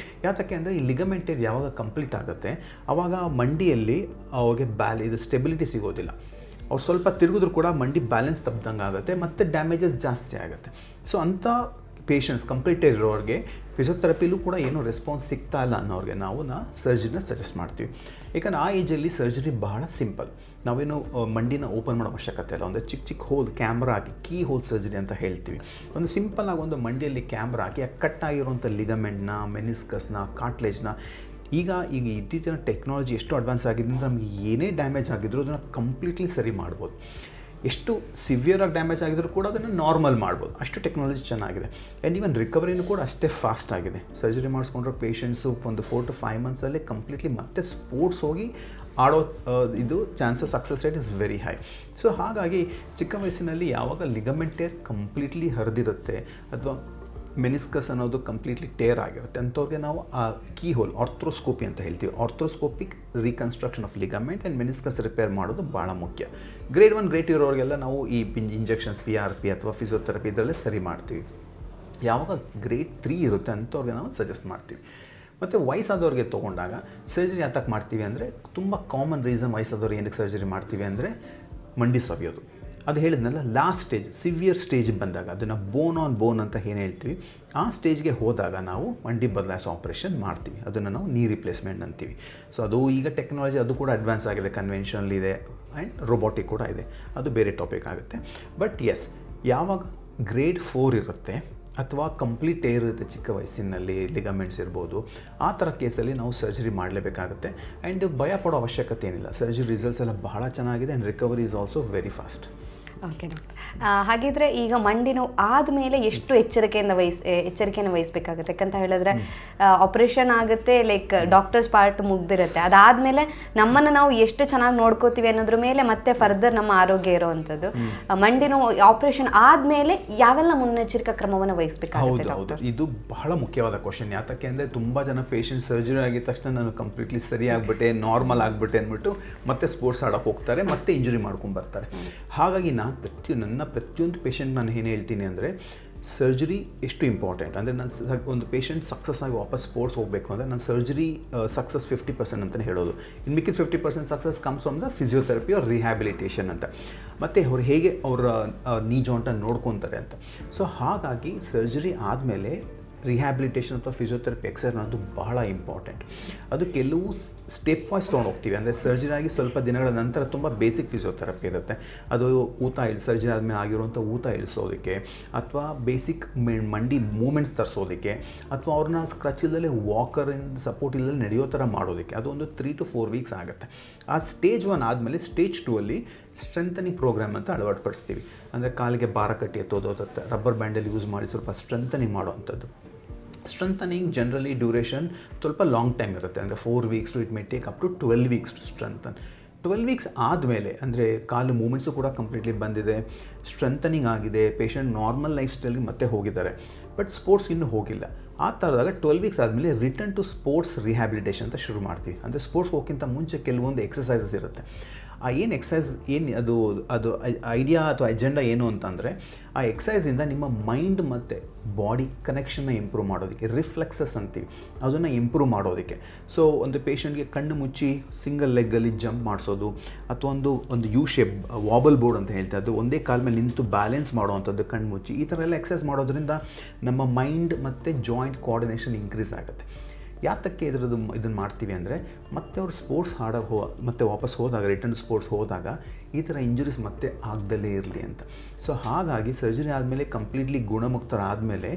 ಯಾತಕ್ಕೆ ಅಂದರೆ ಈ ಲಿಗಮೆಂಟ್ ಟೇರ್ ಯಾವಾಗ ಕಂಪ್ಲೀಟ್ ಆಗುತ್ತೆ ಆವಾಗ ಮಂಡಿಯಲ್ಲಿ ಅವ್ರಿಗೆ ಇದು ಸ್ಟೆಬಿಲಿಟಿ ಸಿಗೋದಿಲ್ಲ. ಅವ್ರು ಸ್ವಲ್ಪ ತಿರುಗಿದ್ರು ಕೂಡ ಮಂಡಿ ಬ್ಯಾಲೆನ್ಸ್ ತಪ್ಪದಂಗೆ ಆಗುತ್ತೆ ಮತ್ತು ಡ್ಯಾಮೇಜಸ್ ಜಾಸ್ತಿ ಆಗುತ್ತೆ. ಸೊ ಅಂಥ ಪೇಷಂಟ್ಸ್ ಕಂಪ್ಲೀಟ್ ಇರೋರಿಗೆ ಫಿಸಿಯೋಥೆರಪಿಲೂ ಕೂಡ ಏನೂ ರೆಸ್ಪಾನ್ಸ್ ಸಿಗ್ತಾ ಇಲ್ಲ ಅನ್ನೋರಿಗೆ ನಾವು ಸರ್ಜರಿನ ಸಜೆಸ್ಟ್ ಮಾಡ್ತೀವಿ. ಯಾಕಂದರೆ ಆ ಏಜಲ್ಲಿ ಸರ್ಜರಿ ಬಹಳ ಸಿಂಪಲ್. ನಾವೇನು ಮಂಡಿನ ಓಪನ್ ಮಾಡೋ ಅವಶ್ಯಕತೆ ಇಲ್ಲ. ಒಂದು ಚಿಕ್ಕ ಹೋಲ್ ಕ್ಯಾಮ್ರಾ ಹಾಕಿ ಕೀ ಹೋಲ್ ಸರ್ಜರಿ ಅಂತ ಹೇಳ್ತೀವಿ. ಒಂದು ಸಿಂಪಲ್ಲಾಗಿ ಒಂದು ಮಂಡಿಯಲ್ಲಿ ಕ್ಯಾಮ್ರಾ ಹಾಕಿ ಆ ಕಟ್ ಆಗಿರುವಂಥ ಲಿಗಮೆಂಟ್ನ, ಮೆನಿಸ್ಕಸ್ನ, ಕಾರ್ಟ್ಲೇಜ್ನ ಈಗ ಇತ್ತೀಚಿನ ಟೆಕ್ನಾಲಜಿ ಎಷ್ಟು ಅಡ್ವಾನ್ಸ್ ಆಗಿದೆ ಅಂದರೆ ನಮಗೆ ಏನೇ ಡ್ಯಾಮೇಜ್ ಆಗಿದ್ರು ಅದನ್ನು ಕಂಪ್ಲೀಟ್ಲಿ ಸರಿ ಮಾಡ್ಬೋದು. ಎಷ್ಟು ಸಿವಿಯರಾಗಿ ಡ್ಯಾಮೇಜ್ ಆಗಿದ್ರು ಕೂಡ ಅದನ್ನು ನಾರ್ಮಲ್ ಮಾಡ್ಬೋದು, ಅಷ್ಟು ಟೆಕ್ನಾಲಜಿ ಚೆನ್ನಾಗಿದೆ. ಆ್ಯಂಡ್ ಈವನ್ ರಿಕವರಿನೂ ಕೂಡ ಅಷ್ಟೇ ಫಾಸ್ಟ್ ಆಗಿದೆ. ಸರ್ಜರಿ ಮಾಡಿಸ್ಕೊಂಡ್ರೆ ಪೇಷಂಟ್ಸು ಒಂದು 4 to 5 monthsಲ್ಲಿ ಕಂಪ್ಲೀಟ್ಲಿ ಮತ್ತೆ ಸ್ಪೋರ್ಟ್ಸ್ ಹೋಗಿ ಆಡೋ ಇದು success rate is very high. So ಹಾಗಾಗಿ ಚಿಕ್ಕ ವಯಸ್ಸಿನಲ್ಲಿ ಯಾವಾಗ ಲಿಗಮೆಂಟ್ ಟೇರ್ ಕಂಪ್ಲೀಟ್ಲಿ ಹರಿದಿರುತ್ತೆ ಅಥವಾ ಮೆನಿಸ್ಕಸ್ ಅನ್ನೋದು ಕಂಪ್ಲೀಟ್ಲಿ ಟೇರ್ ಆಗಿರುತ್ತೆ ಅಂಥವ್ರಿಗೆ ನಾವು ಆ ಕೀ ಹೋಲ್ ಆರ್ಥ್ರೋಸ್ಕೋಪಿ ಅಂತ ಹೇಳ್ತೀವಿ. Arthroscopic reconstruction of ligament and meniscus repair ಮಾಡೋದು ಭಾಳ ಮುಖ್ಯ. ಗ್ರೇಡ್ 1 ಗ್ರೇಡ್ 2 ಇರೋರಿಗೆಲ್ಲ ನಾವು ಈ ಇಂಜೆಕ್ಷನ್ಸ್ PRP ಅಥವಾ ಫಿಸಿಯೋಥೆರಪಿ ಇದರಲ್ಲೇ ಸರಿ ಮಾಡ್ತೀವಿ. ಯಾವಾಗ ಗ್ರೇಡ್ 3 ಇರುತ್ತೆ ಅಂಥವ್ರಿಗೆ ನಾವು ಸಜೆಸ್ಟ್ ಮಾಡ್ತೀವಿ. ಮತ್ತು ವಯಸ್ಸಾದವ್ರಿಗೆ ತೊಗೊಂಡಾಗ ಸರ್ಜರಿ ಯಾತಕ್ಕೆ ಮಾಡ್ತೀವಿ ಅಂದರೆ ತುಂಬ ಕಾಮನ್ ರೀಸನ್ ವಯಸ್ಸಾದವ್ರು ಏನಕ್ಕೆ ಸರ್ಜರಿ ಮಾಡ್ತೀವಿ ಅಂದರೆ ಮಂಡಿ ಸವಿಯೋದು. ಅದು ಹೇಳಿದ್ನಲ್ಲ, ಲಾಸ್ಟ್ ಸ್ಟೇಜ್ ಸಿವಿಯರ್ ಸ್ಟೇಜ್ ಬಂದಾಗ ಅದನ್ನು ಬೋನ್ ಆನ್ ಬೋನ್ ಅಂತ ಏನು ಹೇಳ್ತೀವಿ, ಆ ಸ್ಟೇಜ್ಗೆ ಹೋದಾಗ ನಾವು ಮಂಡಿ ಬದಲಾಯಿಸೋ ಆಪ್ರೇಷನ್ ಮಾಡ್ತೀವಿ. ಅದನ್ನು ನಾವು ನೀ ರಿಪ್ಲೇಸ್ಮೆಂಟ್ ಅಂತೀವಿ. ಸೊ ಅದು ಈಗ ಟೆಕ್ನಾಲಜಿ ಅದು ಕೂಡ ಅಡ್ವಾನ್ಸ್ ಆಗಿದೆ, ಕನ್ವೆನ್ಷನಲ್ ಇದೆ ಆ್ಯಂಡ್ ರೋಬೋಟಿಕ್ ಕೂಡ ಇದೆ, ಅದು ಬೇರೆ ಟಾಪಿಕ್ ಆಗುತ್ತೆ. ಬಟ್ ಎಸ್, ಯಾವಾಗ ಗ್ರೇಡ್ 4 ಇರುತ್ತೆ ಅಥವಾ ಕಂಪ್ಲೀಟ್ ಟೇರ್ ಇರುತ್ತೆ ಚಿಕ್ಕ ವಯಸ್ಸಿನಲ್ಲಿ, ಲಿಗಮೆಂಟ್ಸ್ ಇರ್ಬೋದು, ಆ ಥರ ಕೇಸಲ್ಲಿ ನಾವು ಸರ್ಜರಿ ಮಾಡಲೇಬೇಕಾಗುತ್ತೆ. ಆ್ಯಂಡ್ ಭಯ ಪಡೋ ಅವಶ್ಯಕತೆ ಏನಿಲ್ಲ. ಸರ್ಜರಿ ರಿಸಲ್ಟ್ಸ್ ಎಲ್ಲ ಬಹಳ ಚೆನ್ನಾಗಿದೆ and recovery is also very fast. Okay doctor, ಹಾಗಿದ್ರೆ ಈಗ ಮಂಡಿ ನೋವು ಆದಮೇಲೆ ಎಷ್ಟು ಎಚ್ಚರಿಕೆಯನ್ನು ವಹಿಸಬೇಕಾಗುತ್ತೆ? ಯಾಕಂತ ಹೇಳಿದ್ರೆ ಆಪರೇಷನ್ ಆಗುತ್ತೆ, ಲೈಕ್ ಡಾಕ್ಟರ್ಸ್ ಪಾರ್ಟ್ ಮುಗ್ದಿರುತ್ತೆ, ಅದಾದಮೇಲೆ ನಮ್ಮನ್ನು ನಾವು ಎಷ್ಟು ಚೆನ್ನಾಗಿ ನೋಡ್ಕೋತೀವಿ ಅನ್ನೋದ್ರ ಮೇಲೆ ಮತ್ತೆ ಫರ್ದರ್ ನಮ್ಮ ಆರೋಗ್ಯ ಇರೋವಂಥದ್ದು. ಮಂಡಿ ನೋವು ಆಪರೇಷನ್ ಆದಮೇಲೆ ಯಾವೆಲ್ಲ ಮುನ್ನೆಚ್ಚರಿಕಾ ಕ್ರಮವನ್ನು ವಹಿಸಬೇಕಾಗುತ್ತೆ? ಹೌದು, ಇದು ಬಹಳ ಮುಖ್ಯವಾದ ಕ್ವಶನ್. ಯಾತಕ್ಕೆ ಅಂದರೆ ತುಂಬ ಜನ ಪೇಷಂಟ್ ಸರ್ಜರಿ ಆಗಿದ ತಕ್ಷಣ ನಾನು ಕಂಪ್ಲೀಟ್ಲಿ ಸರಿ ಆಗಿಬಿಟ್ಟೆ, ನಾರ್ಮಲ್ ಆಗಿಬಿಟ್ಟೆ ಅಂದ್ಬಿಟ್ಟು ಮತ್ತೆ ಸ್ಪೋರ್ಟ್ಸ್ ಆಡೋಕೆ ಹೋಗ್ತಾರೆ, ಮತ್ತೆ ಇಂಜುರಿ ಮಾಡ್ಕೊಂಡು ಬರ್ತಾರೆ. ಹಾಗಾಗಿ ನನ್ನ ಪ್ರತಿಯೊಂದು ಪೇಷಂಟ್ ನಾನು ಏನು ಹೇಳ್ತೀನಿ ಅಂದರೆ, ಸರ್ಜರಿ ಎಷ್ಟು ಇಂಪಾರ್ಟೆಂಟ್ ಅಂದರೆ, ನಾನು ಒಂದು ಪೇಷಂಟ್ ಸಕ್ಸಸ್ ಆಗಿ ವಾಪಸ್ ಸ್ಪೋರ್ಟ್ಸ್ ಹೋಗಬೇಕು ಅಂದರೆ ನಾನು ಸರ್ಜರಿ ಸಕ್ಸಸ್ 50% ಅಂತಲೇ ಹೇಳೋದು. ಇನ್ನು ಮಿಕ್ಕಿದ 50% success comes from the physiotherapy or rehabilitation ಅಂತ. ಮತ್ತು ಅವ್ರು ಹೇಗೆ ಅವರ ನೀ ಜಾಯಿಂಟನ್ನು ನೋಡ್ಕೊತಾರೆ ಅಂತ. ಸೊ ಹಾಗಾಗಿ ಸರ್ಜರಿ ಆದಮೇಲೆ ರಿಹ್ಯಾಬಿಲಿಟೇಷನ್ ಅಥವಾ ಫಿಸಿಯೋಥೆರಪಿ ಎಕ್ಸರ್ಸೈಸ್ ಅನ್ನೋದು ಬಹಳ ಇಂಪಾರ್ಟೆಂಟ್. ಅದು ಕೆಲವು ಸ್ಟೆಪ್ ವೈಸ್ ತೊಗೊಂಡು ಹೋಗ್ತೀವಿ. ಅಂದರೆ ಸರ್ಜರಿ ಆಗಿ ಸ್ವಲ್ಪ ದಿನಗಳ ನಂತರ ತುಂಬ ಬೇಸಿಕ್ ಫಿಸಿಯೋಥೆರಪಿ ಇರುತ್ತೆ. ಅದು ಸರ್ಜರಿ ಆದಮೇಲೆ ಆಗಿರುವಂಥ ಊತ ಇಳಿಸೋದಕ್ಕೆ, ಅಥವಾ ಬೇಸಿಕ್ ಮಂಡಿ ಮೂಮೆಂಟ್ಸ್ ತರಿಸೋದಕ್ಕೆ, ಅಥವಾ ಅವ್ರನ್ನ ಸ್ಕ್ರಚ್ ಇಲ್ಲದೆ ವಾಕರಿಂದ ಸಪೋರ್ಟ್ ಇಲ್ಲದೆ ನಡೆಯೋ ಥರ ಮಾಡೋದಕ್ಕೆ ಅದು ಒಂದು 3 to 4 ವೀಕ್ಸ್ ಆಗುತ್ತೆ. ಆ ಸ್ಟೇಜ್ 1 ಆದಮೇಲೆ ಸ್ಟೇಜ್ 2 ಅಲ್ಲಿ ಸ್ಟ್ರೆಂಥನಿಂಗ್ ಪ್ರೋಗ್ರಾಮ್ ಅಂತ ಅಳವಡಿಸ್ತೀವಿ. ಅಂದರೆ ಕಾಲಿಗೆ ಭಾರ ಕಟ್ಟಿ ಎತ್ತೋದು, ಅಥವಾ ರಬ್ಬರ್ ಬ್ಯಾಂಡಲ್ಲಿ ಯೂಸ್ ಮಾಡಿ ಸ್ವಲ್ಪ ಸ್ಟ್ರೆಂಥನಿಂಗ್ ಮಾಡೋವಂಥದ್ದು. ಸ್ಟ್ರೆಂಥನಿಂಗ್ ಜನರಲಿ ಡ್ಯೂರೇಷನ್ ಸ್ವಲ್ಪ ಲಾಂಗ್ ಟೈಮ್ ಇರುತ್ತೆ. ಅಂದರೆ 4 weeks to it may take up to 12 weeks to strengthen. 12 weeks ಆದಮೇಲೆ ಅಂದರೆ ಕಾಲು ಮೂಮೆಂಟ್ಸು ಕೂಡ ಕಂಪ್ಲೀಟ್ಲಿ ಬಂದಿದೆ, ಸ್ಟ್ರೆಂಥನಿಂಗ್ ಆಗಿದೆ, ಪೇಷಂಟ್ ನಾರ್ಮಲ್ ಲೈಫ್ ಸ್ಟೈಲ್ಗೆ ಮತ್ತೆ ಹೋಗಿದ್ದಾರೆ, ಬಟ್ ಸ್ಪೋರ್ಟ್ಸ್ ಇನ್ನೂ ಹೋಗಿಲ್ಲ. ಆ ಥರದಾಗ 12 weeks ಆದಮೇಲೆ ರಿಟರ್ನ್ ಟು ಸ್ಪೋರ್ಟ್ಸ್ ರಿಹ್ಯಾಬಿಲಿಟೇಷನ್ ಅಂತ ಶುರು ಮಾಡ್ತೀವಿ. ಅಂದರೆ ಸ್ಪೋರ್ಟ್ಸ್ ಹೋಗೋಕ್ಕಿಂತ ಮುಂಚೆ ಕೆಲವೊಂದು ಎಕ್ಸಸೈಸಸ್ ಇರುತ್ತೆ. ಆ ಎಕ್ಸಸೈಸ್ ಅದು ಐಡಿಯಾ ಅಥವಾ ಎಜೆಂಡಾ ಏನು ಅಂತಂದರೆ, ಆ ಎಕ್ಸಸೈಸಿಂದ ನಿಮ್ಮ ಮೈಂಡ್ ಮತ್ತು ಬಾಡಿ ಕನೆಕ್ಷನ್ನ ಇಂಪ್ರೂವ್ ಮಾಡೋದಕ್ಕೆ, ರಿಫ್ಲೆಕ್ಸಸ್ ಅಂತೀವಿ, ಅದನ್ನು ಇಂಪ್ರೂವ್ ಮಾಡೋದಕ್ಕೆ. ಸೊ ಒಂದು ಪೇಷಂಟ್ಗೆ ಕಣ್ಣು ಮುಚ್ಚಿ ಸಿಂಗಲ್ ಲೆಗ್ಗಲ್ಲಿ ಜಂಪ್ ಮಾಡಿಸೋದು, ಅಥವಾ ಒಂದು ಯು ಶೇಪ್ ವಾಬಲ್ ಬೋರ್ಡ್ ಅಂತ ಹೇಳ್ತಾರೆ, ಅದು ಒಂದೇ ಕಾಲ ಮೇಲೆ ನಿಂತು ಬ್ಯಾಲೆನ್ಸ್ ಮಾಡೋವಂಥದ್ದು ಕಣ್ಣು ಮುಚ್ಚಿ, ಈ ಥರ ಎಲ್ಲ ಎಕ್ಸಸೈಸ್ ಮಾಡೋದ್ರಿಂದ ನಮ್ಮ ಮೈಂಡ್ ಮತ್ತು ಜಾಯಿಂಟ್ ಕೋಆರ್ಡಿನೇಷನ್ ಇನ್ಕ್ರೀಸ್ ಆಗುತ್ತೆ. ಯಾತಕ್ಕೆ ಇದನ್ನು ಮಾಡ್ತೀವಿ ಅಂದರೆ, ಮತ್ತೆ ಅವ್ರು ಸ್ಪೋರ್ಟ್ಸ್ ಮತ್ತೆ ವಾಪಸ್ ಹೋದಾಗ, ರಿಟರ್ನ್ ಸ್ಪೋರ್ಟ್ಸ್ ಹೋದಾಗ ಈ ಥರ ಇಂಜುರೀಸ್ ಮತ್ತೆ ಆಗದಲ್ಲೇ ಇರಲಿ ಅಂತ. ಸೊ ಹಾಗಾಗಿ ಸರ್ಜರಿ ಆದಮೇಲೆ ಕಂಪ್ಲೀಟ್ಲಿ ಗುಣಮುಕ್ತರಾದಮೇಲೆ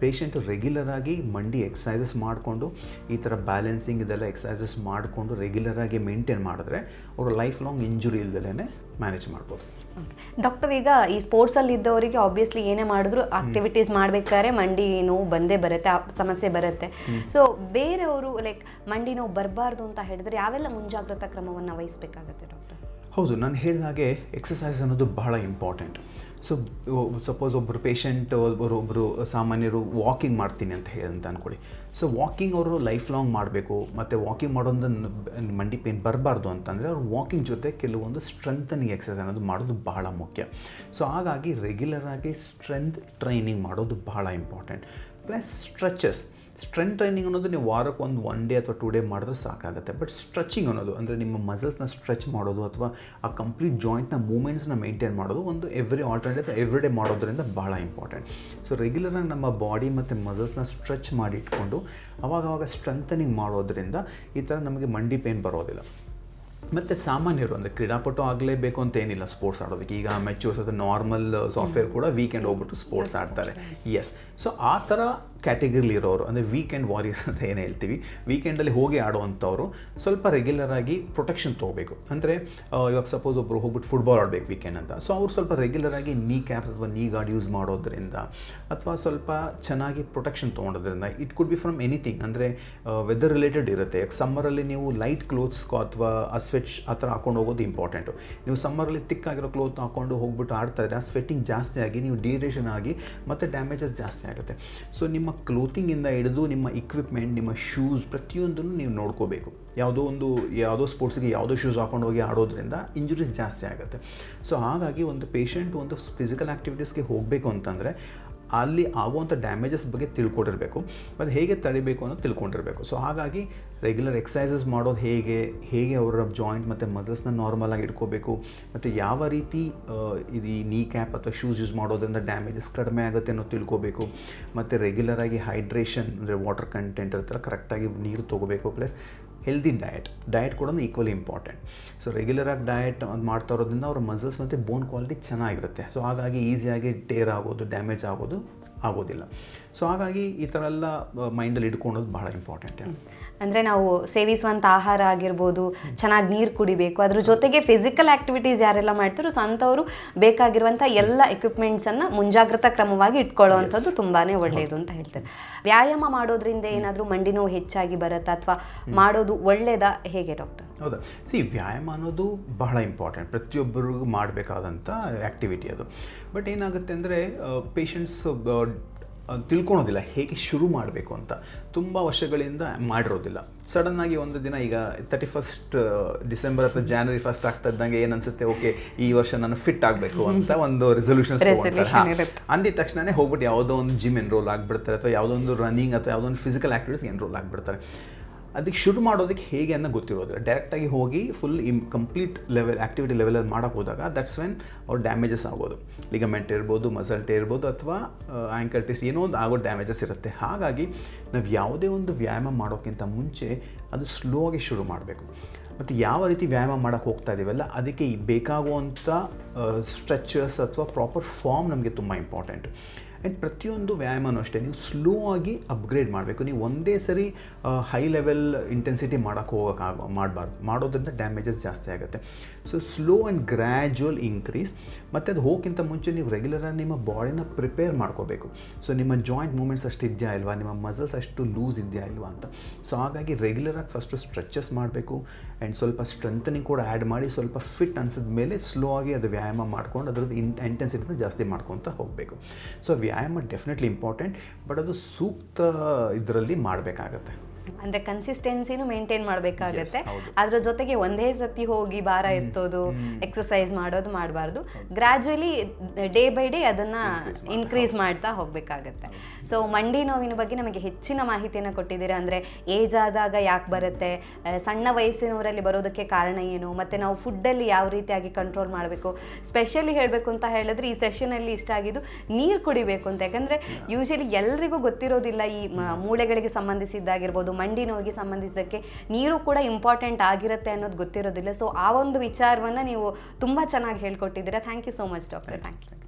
ಪೇಷಂಟು ರೆಗ್ಯುಲರಾಗಿ ಮಂಡಿ ಎಕ್ಸಸೈಸಸ್ ಮಾಡಿಕೊಂಡು, ಈ ಥರ ಬ್ಯಾಲೆನ್ಸಿಂಗ್ ಇದೆಲ್ಲ ಎಕ್ಸಸೈಸಸ್ ಮಾಡಿಕೊಂಡು ರೆಗ್ಯುಲರಾಗಿ ಮೇಂಟೈನ್ ಮಾಡಿದ್ರೆ ಅವರು ಲೈಫ್ ಲಾಂಗ್ ಇಂಜುರಿ ಇಲ್ದಲೇ ಮ್ಯಾನೇಜ್ ಮಾಡ್ಬೋದು. ಡಾಕ್ಟರ್, ಈಗ ಈ ಸ್ಪೋರ್ಟ್ಸಲ್ಲಿ ಇದ್ದವರಿಗೆ ಆಬ್ವಿಯಸ್ಲಿ ಏನೇ ಮಾಡಿದ್ರು ಆಕ್ಟಿವಿಟೀಸ್ ಮಾಡಬೇಕಾದ್ರೆ ಮಂಡಿ ನೋವು ಬಂದೇ ಬರುತ್ತೆ, ಆ ಸಮಸ್ಯೆ ಬರುತ್ತೆ. ಸೊ ಬೇರೆಯವರು ಲೈಕ್ ಮಂಡಿ ನೋವು ಬರಬಾರ್ದು ಅಂತ ಹೇಳಿದ್ರೆ ಯಾವೆಲ್ಲ ಮುಂಜಾಗ್ರತಾ ಕ್ರಮವನ್ನು ವಹಿಸಬೇಕಾಗತ್ತೆ ಡಾಕ್ಟರ್? ಹೌದು, ನಾನು ಹೇಳಿದ ಹಾಗೆ ಎಕ್ಸಸೈಸ್ ಅನ್ನೋದು ಬಹಳ ಇಂಪಾರ್ಟೆಂಟ್. ಸೊ ಸಪೋಸ್ ಒಬ್ಬರು ಪೇಷಂಟ್ ಒಬ್ಬರು ಸಾಮಾನ್ಯರು ವಾಕಿಂಗ್ ಮಾಡ್ತೀನಿ ಅಂತ ಅಂದ್ಕೊಳ್ಳಿ. ಸೊ ವಾಕಿಂಗ್ ಅವರು ಲೈಫ್ ಲಾಂಗ್ ಮಾಡಬೇಕು, ಮತ್ತು ವಾಕಿಂಗ್ ಮಾಡೋದು ಮಂಡಿ ಪೇನ್ ಬರಬಾರ್ದು ಅಂತಂದರೆ ಅವ್ರು ವಾಕಿಂಗ್ ಜೊತೆ ಕೆಲವೊಂದು ಸ್ಟ್ರೆಂಥನಿಂಗ್ ಎಕ್ಸಸೈಸ್ ಅನ್ನೋದು ಮಾಡೋದು ಬಹಳ ಮುಖ್ಯ. ಸೊ ಹಾಗಾಗಿ ರೆಗ್ಯುಲರಾಗಿ ಸ್ಟ್ರೆಂತ್ ಟ್ರೈನಿಂಗ್ ಮಾಡೋದು ಬಹಳ ಇಂಪಾರ್ಟೆಂಟ್. ಪ್ಲಸ್ ಸ್ಟ್ರೆಂತ್ ಟ್ರೈನಿಂಗ್ ಅನ್ನೋದು ನೀವು ವಾರಕ್ಕೆ 1 day ಅಥವಾ 2 day ಮಾಡಿದ್ರೆ ಸಾಕಾಗುತ್ತೆ. ಬಟ್ ಸ್ಟ್ರೆಚಿಂಗ್ ಅನ್ನೋದು ಅಂದರೆ ನಿಮ್ಮ ಮಸಲ್ಸ್ನ ಸ್ಟ್ರೆಚ್ ಮಾಡೋದು, ಅಥವಾ ಆ ಕಂಪ್ಲೀಟ್ ಜಾಯಿಂಟ್ನ ಮೂಮೆಂಟ್ಸ್ನ ಮೇಂಟೈನ್ ಮಾಡೋದು ಒಂದು ಎವ್ರಿ ಡೇ ಮಾಡೋದ್ರಿಂದ ಬಹಳ ಇಂಪಾರ್ಟೆಂಟ್. ಸೊ ರೆಗ್ಯುಲರಾಗಿ ನಮ್ಮ ಬಾಡಿ ಮತ್ತು ಮಸಲ್ಸ್ನ ಸ್ಟ್ರೆಚ್ ಮಾಡಿ ಇಟ್ಕೊಂಡು ಅವಾಗವಾಗ ಸ್ಟ್ರೆಂಥನಿಂಗ್ ಮಾಡೋದ್ರಿಂದ ಈ ಥರ ನಮಗೆ ಮಂಡಿ ಪೇನ್ ಬರೋದಿಲ್ಲ. ಮತ್ತು ಸಾಮಾನ್ಯರು ಅಂದರೆ ಕ್ರೀಡಾಪಟು ಆಗಲೇಬೇಕು ಅಂತ ಏನಿಲ್ಲ ಸ್ಪೋರ್ಟ್ಸ್ ಆಡೋದಕ್ಕೆ. ಈಗ ಮೆಚ್ಯೂರ್ಸ್ ಅಥವಾ ನಾರ್ಮಲ್ ಸಾಫ್ಟ್ವೇರ್ ಕೂಡ ವೀಕೆಂಡ್ ಹೋಗ್ಬಿಟ್ಟು ಸ್ಪೋರ್ಟ್ಸ್ ಆಡ್ತಾರೆ. ಎಸ್, ಸೊ ಆ ಥರ ಕ್ಯಾಟಗರಿಲಿ ಇರೋರು ಅಂದರೆ ವೀಕೆಂಡ್ ವಾರಿಯರ್ಸ್ ಅಂತ ಏನು ಹೇಳ್ತೀವಿ, ವೀಕೆಂಡಲ್ಲಿ ಹೋಗಿ ಆಡುವಂಥವ್ರು ಸ್ವಲ್ಪ ರೆಗ್ಯುಲರಾಗಿ ಪ್ರೊಟೆಕ್ಷನ್ ತೊಗೋಬೇಕು. ಅಂದರೆ ಇವಾಗ ಸಪೋಸ್ ಒಬ್ಬರು ಹೋಗ್ಬಿಟ್ಟು ಫುಟ್ಬಾಲ್ ಆಡಬೇಕು ವೀಕೆಂಡ್ ಅಂತ, ಸೊ ಅವ್ರು ಸ್ವಲ್ಪ ರೆಗ್ಯುಲರಾಗಿ ನೀ ಕ್ಯಾಪ್ಸ್ ಅಥವಾ ನೀ ಗಾರ್ಡ್ ಯೂಸ್ ಮಾಡೋದ್ರಿಂದ, ಅಥವಾ ಸ್ವಲ್ಪ ಚೆನ್ನಾಗಿ ಪ್ರೊಟೆಕ್ಷನ್ ತೊಗೊಳೋದ್ರಿಂದ, it could be from anything. ಅಂದರೆ ವೆದರ್ ರಿಲೇಟೆಡ್ ಇರುತ್ತೆ. ಸಮ್ಮರಲ್ಲಿ ನೀವು ಲೈಟ್ ಕ್ಲೋತ್ಸ್ ಅಥವಾ ಸ್ವೆಚ್ ಆ ಥರ ಹಾಕೊಂಡು ಹೋಗೋದು ಇಂಪಾರ್ಟೆಂಟು. ನೀವು ಸಮ್ಮರಲ್ಲಿ ತಿಕ್ಕಾಗಿರೋ ಕ್ಲೋತ್ ಹಾಕೊಂಡು ಹೋಗ್ಬಿಟ್ಟು ಆಡ್ತಾಯಿದ್ರೆ ಆ ಸ್ವೆಟ್ಟಿಂಗ್ ಜಾಸ್ತಿ ಆಗಿ ನೀವು ಡಿಹೈಡ್ರೇಷನ್ ಆಗಿ ಮತ್ತು ಡ್ಯಾಮೇಜಸ್ ಜಾಸ್ತಿ ಆಗುತ್ತೆ. ಸೊ ನಿಮ್ಮ ಕ್ಲೋತಿಂಗಿಂದ ಹಿಡಿದು ನಿಮ್ಮ ಇಕ್ವಿಪ್ಮೆಂಟ್, ನಿಮ್ಮ ಶೂಸ್ ಪ್ರತಿಯೊಂದನ್ನು ನೀವು ನೋಡ್ಕೋಬೇಕು. ಯಾವುದೋ ಸ್ಪೋರ್ಟ್ಸ್ಗೆ ಯಾವುದೋ ಶೂಸ್ ಹಾಕೊಂಡು ಹೋಗಿ ಆಡೋದ್ರಿಂದ ಇಂಜುರೀಸ್ ಜಾಸ್ತಿ ಆಗುತ್ತೆ. ಸೊ ಹಾಗಾಗಿ ಒಂದು ಪೇಷಂಟ್ ಒಂದು ಫಿಸಿಕಲ್ ಆ್ಯಕ್ಟಿವಿಟೀಸ್ಗೆ ಹೋಗಬೇಕು ಅಂತಂದರೆ ಅಲ್ಲಿ ಆಗುವಂಥ ಡ್ಯಾಮೇಜಸ್ ಬಗ್ಗೆ ತಿಳ್ಕೊಂಡಿರಬೇಕು, ಮತ್ತು ಹೇಗೆ ತಡಿಬೇಕು ಅನ್ನೋದು ತಿಳ್ಕೊಂಡಿರಬೇಕು. ಸೊ ಹಾಗಾಗಿ ರೆಗ್ಯುಲರ್ ಎಕ್ಸಸೈಸಸ್ ಮಾಡೋದು ಹೇಗೆ ಅವರ ಜಾಯಿಂಟ್ ಮತ್ತು ಮಸಲ್ಸ್ನ ನಾರ್ಮಲಾಗಿ ಇಟ್ಕೋಬೇಕು, ಮತ್ತು ಯಾವ ರೀತಿ ಇದು ನೀ ಕ್ಯಾಪ್ ಅಥವಾ ಶೂಸ್ ಯೂಸ್ ಮಾಡೋದ್ರಿಂದ ಡ್ಯಾಮೇಜಸ್ ಕಡಿಮೆ ಆಗುತ್ತೆ ಅನ್ನೋದು ತಿಳ್ಕೋಬೇಕು. ಮತ್ತು ರೆಗ್ಯುಲರಾಗಿ ಹೈಡ್ರೇಷನ್ ಅಂದರೆ ವಾಟರ್ ಕಂಟೆಂಟ್ ಇರ್ತಾರೆ, ಕರೆಕ್ಟಾಗಿ ನೀರು ತೊಗೋಬೇಕು. ಪ್ಲಸ್ ಹೆಲ್ದಿ ಡಯಟ್ ಕೂಡ ಈಕ್ವಲಿ ಇಂಪಾರ್ಟೆಂಟ್. ಸೊ ರೆಗ್ಯುಲರಾಗಿ ಡಯಟ್ ಮಾಡ್ತಾ ಇರೋದ್ರಿಂದ ಅವ್ರ ಮಸಲ್ಸ್ ಮತ್ತು ಬೋನ್ ಕ್ವಾಲಿಟಿ ಚೆನ್ನಾಗಿರುತ್ತೆ. ಸೊ ಹಾಗಾಗಿ ಈಸಿಯಾಗಿ ಟೇರ್ ಆಗೋದು, ಡ್ಯಾಮೇಜ್ ಆಗೋದಿಲ್ಲ. ಸೊ ಹಾಗಾಗಿ ಈ ಥರ ಎಲ್ಲ ಮೈಂಡಲ್ಲಿ ಇಟ್ಕೊಳ್ಳೋದು ಭಾಳ ಇಂಪಾರ್ಟೆಂಟ್. ಅಂದರೆ ನಾವು ಸೇವಿಸುವಂಥ ಆಹಾರ ಆಗಿರ್ಬೋದು, ಚೆನ್ನಾಗಿ ನೀರು ಕುಡಿಬೇಕು, ಅದ್ರ ಜೊತೆಗೆ ಫಿಸಿಕಲ್ ಆ್ಯಕ್ಟಿವಿಟೀಸ್ ಯಾರೆಲ್ಲ ಮಾಡ್ತಾರೋ ಸೊ ಅಂಥವರು ಬೇಕಾಗಿರುವಂಥ ಎಲ್ಲ ಎಕ್ವಿಪ್ಮೆಂಟ್ಸನ್ನು ಮುಂಜಾಗ್ರತಾ ಕ್ರಮವಾಗಿ ಇಟ್ಕೊಳ್ಳೋವಂಥದ್ದು ತುಂಬಾ ಒಳ್ಳೆಯದು ಅಂತ ಹೇಳ್ತಾರೆ. ವ್ಯಾಯಾಮ ಮಾಡೋದ್ರಿಂದ ಏನಾದರೂ ಮಂಡಿ ನೋವು ಹೆಚ್ಚಾಗಿ ಬರುತ್ತಾ ಅಥವಾ ಮಾಡೋದು ಒಳ್ಳೆಯದಾ, ಹೇಗೆ ಡಾಕ್ಟರ್? ಹೌದಾ, ವ್ಯಾಯಾಮ ಅನ್ನೋದು ಬಹಳ ಇಂಪಾರ್ಟೆಂಟ್, ಪ್ರತಿಯೊಬ್ಬರಿಗೂ ಮಾಡಬೇಕಾದಂಥ ಆ್ಯಕ್ಟಿವಿಟಿ ಅದು. ಬಟ್ ಏನಾಗುತ್ತೆ ಅಂದರೆ ಪೇಷಂಟ್ಸ್ ತಿಳ್ಕೊಳೋದಿಲ್ಲ ಹೇಗೆ ಶುರು ಮಾಡಬೇಕು ಅಂತ. ತುಂಬ ವರ್ಷಗಳಿಂದ ಮಾಡಿರೋದಿಲ್ಲ. ಸಡನ್ನಾಗಿ ಒಂದು ದಿನ ಈಗ 31st ಡಿಸೆಂಬರ್ ಅಥವಾ January 1st ಆಗ್ತಾ ಇದ್ದಂಗೆ ಏನು ಅನ್ಸುತ್ತೆ, ಓಕೆ ಈ ವರ್ಷ ನಾನು ಫಿಟ್ ಆಗಬೇಕು ಅಂತ ಒಂದು ರೆಸೊಲ್ಯೂಷನ್ಸ್ ತೊಗೊಳ್ತಾರೆ. ಅಂದಿದ ತಕ್ಷಣನೇ ಹೋಗ್ಬಿಟ್ಟು ಯಾವುದೋ ಒಂದು ಜಿಮ್ ಎನ್ರೋಲ್ ಆಗಿಬಿಡ್ತಾರೆ, ಅಥವಾ ಯಾವುದೋ ಒಂದು ರನ್ನಿಂಗ್ ಅಥವಾ ಯಾವುದೋ ಒಂದು ಫಿಸಿಕಲ್ ಆ್ಯಕ್ಟಿವಿಟೀಸ್ ಎನ್ರೋಲ್ ಆಗಿಬಿಡ್ತಾರೆ. ಅದಕ್ಕೆ ಶುರು ಮಾಡೋದಕ್ಕೆ ಹೇಗೆ ಅನ್ನೋ ಗೊತ್ತಿರೋದಿಲ್ಲ. ಡೈರೆಕ್ಟಾಗಿ ಹೋಗಿ ಫುಲ್ ಕಂಪ್ಲೀಟ್ ಆ್ಯಕ್ಟಿವಿಟಿ ಲೆವೆಲಲ್ಲಿ ಮಾಡೋಕ್ಕೆ ಹೋದಾಗ ದಟ್ಸ್ ವೆನ್ ಅವ್ರು ಡ್ಯಾಮೇಜಸ್ ಆಗೋದು. ಲಿಗಮೆಂಟ್ ಇರ್ಬೋದು, ಮಸಲ್ ಟೇ ಇರ್ಬೋದು, ಅಥವಾ ಆ್ಯಂಕಲ್ ಟೇಸ್ ಏನೋ ಒಂದು ಆಗೋ ಡ್ಯಾಮೇಜಸ್ ಇರುತ್ತೆ. ಹಾಗಾಗಿ ನಾವು ಯಾವುದೇ ಒಂದು ವ್ಯಾಯಾಮ ಮಾಡೋಕ್ಕಿಂತ ಮುಂಚೆ ಅದು ಸ್ಲೋ ಆಗಿ ಶುರು ಮಾಡಬೇಕು. ಮತ್ತು ಯಾವ ರೀತಿ ವ್ಯಾಯಾಮ ಮಾಡೋಕ್ಕೆ ಹೋಗ್ತಾ ಇದ್ದೀವಲ್ಲ ಅದಕ್ಕೆ ಬೇಕಾಗುವಂಥ ಸ್ಟ್ರೆಚರ್ಸ್ ಅಥವಾ ಪ್ರಾಪರ್ ಫಾರ್ಮ್ ನಮಗೆ ತುಂಬ ಇಂಪಾರ್ಟೆಂಟ್. ಆ್ಯಂಡ್ ಪ್ರತಿಯೊಂದು ವ್ಯಾಯಾಮನೂ ಅಷ್ಟೇ ನೀವು ಸ್ಲೋ ಆಗಿ ಅಪ್ಗ್ರೇಡ್ ಮಾಡಬೇಕು. ನೀವು ಒಂದೇ ಸರಿ ಹೈ ಲೆವೆಲ್ ಇಂಟೆನ್ಸಿಟಿ ಮಾಡಬಾರ್ದು. ಮಾಡೋದ್ರಿಂದ ಡ್ಯಾಮೇಜಸ್ ಜಾಸ್ತಿ ಆಗುತ್ತೆ. So slow and gradual increase. ಮತ್ತು ಅದು ಹೋಗೋಕ್ಕಿಂತ ಮುಂಚೆ ನೀವು ರೆಗ್ಯುಲರಾಗಿ ನಿಮ್ಮ ಬಾಡಿನ ಪ್ರಿಪೇರ್ ಮಾಡ್ಕೋಬೇಕು. ಸೊ ನಿಮ್ಮ ಜಾಯಿಂಟ್ ಮೂಮೆಂಟ್ಸ್ ಅಷ್ಟು ಇದೆಯಾ ಇಲ್ವಾ, ನಿಮ್ಮ ಮಸಲ್ಸ್ ಅಷ್ಟು ಲೂಸ್ ಇದೆಯಾ ಇಲ್ವಾ ಅಂತ. ಸೊ ಹಾಗಾಗಿ ರೆಗ್ಯುಲರಾಗಿ ಫಸ್ಟು ಸ್ಟ್ರೆಚಸ್ ಮಾಡಬೇಕು ಆ್ಯಂಡ್ ಸ್ವಲ್ಪ ಸ್ಟ್ರೆಂಥನಿಂಗ್ ಕೂಡ ಆ್ಯಡ್ ಮಾಡಿ ಸ್ವಲ್ಪ ಫಿಟ್ ಅನ್ಸಿದ ಮೇಲೆ ಸ್ಲೋ ಆಗಿ ಅದು ವ್ಯಾಯಾಮ ಮಾಡ್ಕೊಂಡು ಅದರದ್ದು ಇಂಟೆನ್ಸಿಟಿನ ಜಾಸ್ತಿ ಮಾಡ್ಕೊತ ಹೋಗಬೇಕು. ಸೊ ವ್ಯಾಯಾಮ ಡೆಫಿನೆಟ್ಲಿ ಇಂಪಾರ್ಟೆಂಟ್, ಬಟ್ ಅದು ಸೂಕ್ತ ಇದರಲ್ಲಿ ಮಾಡಬೇಕಾಗತ್ತೆ. ಅಂದರೆ ಕನ್ಸಿಸ್ಟೆನ್ಸಿನೂ ಮೇಂಟೈನ್ ಮಾಡಬೇಕಾಗತ್ತೆ. ಅದ್ರ ಜೊತೆಗೆ ಒಂದೇ ಸತಿ ಹೋಗಿ ಭಾರ ಎತ್ತೋದು, ಎಕ್ಸಸೈಸ್ ಮಾಡೋದು ಮಾಡಬಾರ್ದು. ಗ್ರ್ಯಾಜುವಲಿ ಡೇ ಬೈ ಡೇ ಅದನ್ನು ಇನ್ಕ್ರೀಸ್ ಮಾಡ್ತಾ ಹೋಗಬೇಕಾಗತ್ತೆ. ಸೊ ಮಂಡಿ ನೋವಿನ ಬಗ್ಗೆ ನಮಗೆ ಹೆಚ್ಚಿನ ಮಾಹಿತಿಯನ್ನು ಕೊಟ್ಟಿದ್ದೀರಾ. ಅಂದರೆ ಏಜ್ ಆದಾಗ ಯಾಕೆ ಬರುತ್ತೆ, ಸಣ್ಣ ವಯಸ್ಸಿನವರಲ್ಲಿ ಬರೋದಕ್ಕೆ ಕಾರಣ ಏನು, ಮತ್ತು ನಾವು ಫುಡ್ಡಲ್ಲಿ ಯಾವ ರೀತಿಯಾಗಿ ಕಂಟ್ರೋಲ್ ಮಾಡಬೇಕು. ಸ್ಪೆಷಲಿ ಹೇಳಬೇಕು ಅಂತ ಹೇಳಿದ್ರೆ ಈ ಸೆಷನಲ್ಲಿ ಇಷ್ಟ ಆಗಿದ್ದು ನೀರು ಕುಡಿಬೇಕು ಅಂತ. ಯಾಕಂದರೆ ಯೂಶಲಿ ಎಲ್ರಿಗೂ ಗೊತ್ತಿರೋದಿಲ್ಲ ಈ ಮೂಳೆಗಳಿಗೆ ಸಂಬಂಧಿಸಿದ್ದಾಗಿರ್ಬೋದು, ಮಂಡಿ ನೋವಿಗೆ ಸಂಬಂಧಿಸಿದ್ದಕ್ಕೆ ನೀರು ಕೂಡ ಇಂಪಾರ್ಟೆಂಟ್ ಆಗಿರುತ್ತೆ ಅನ್ನೋದು ಗೊತ್ತಿರೋದಿಲ್ಲ. ಸೊ ಆ ಒಂದು ವಿಚಾರವನ್ನು ನೀವು ತುಂಬ ಚೆನ್ನಾಗಿ ಹೇಳ್ಕೊಟ್ಟಿದ್ದೀರಾ. Thank you so much doctor. Thank you.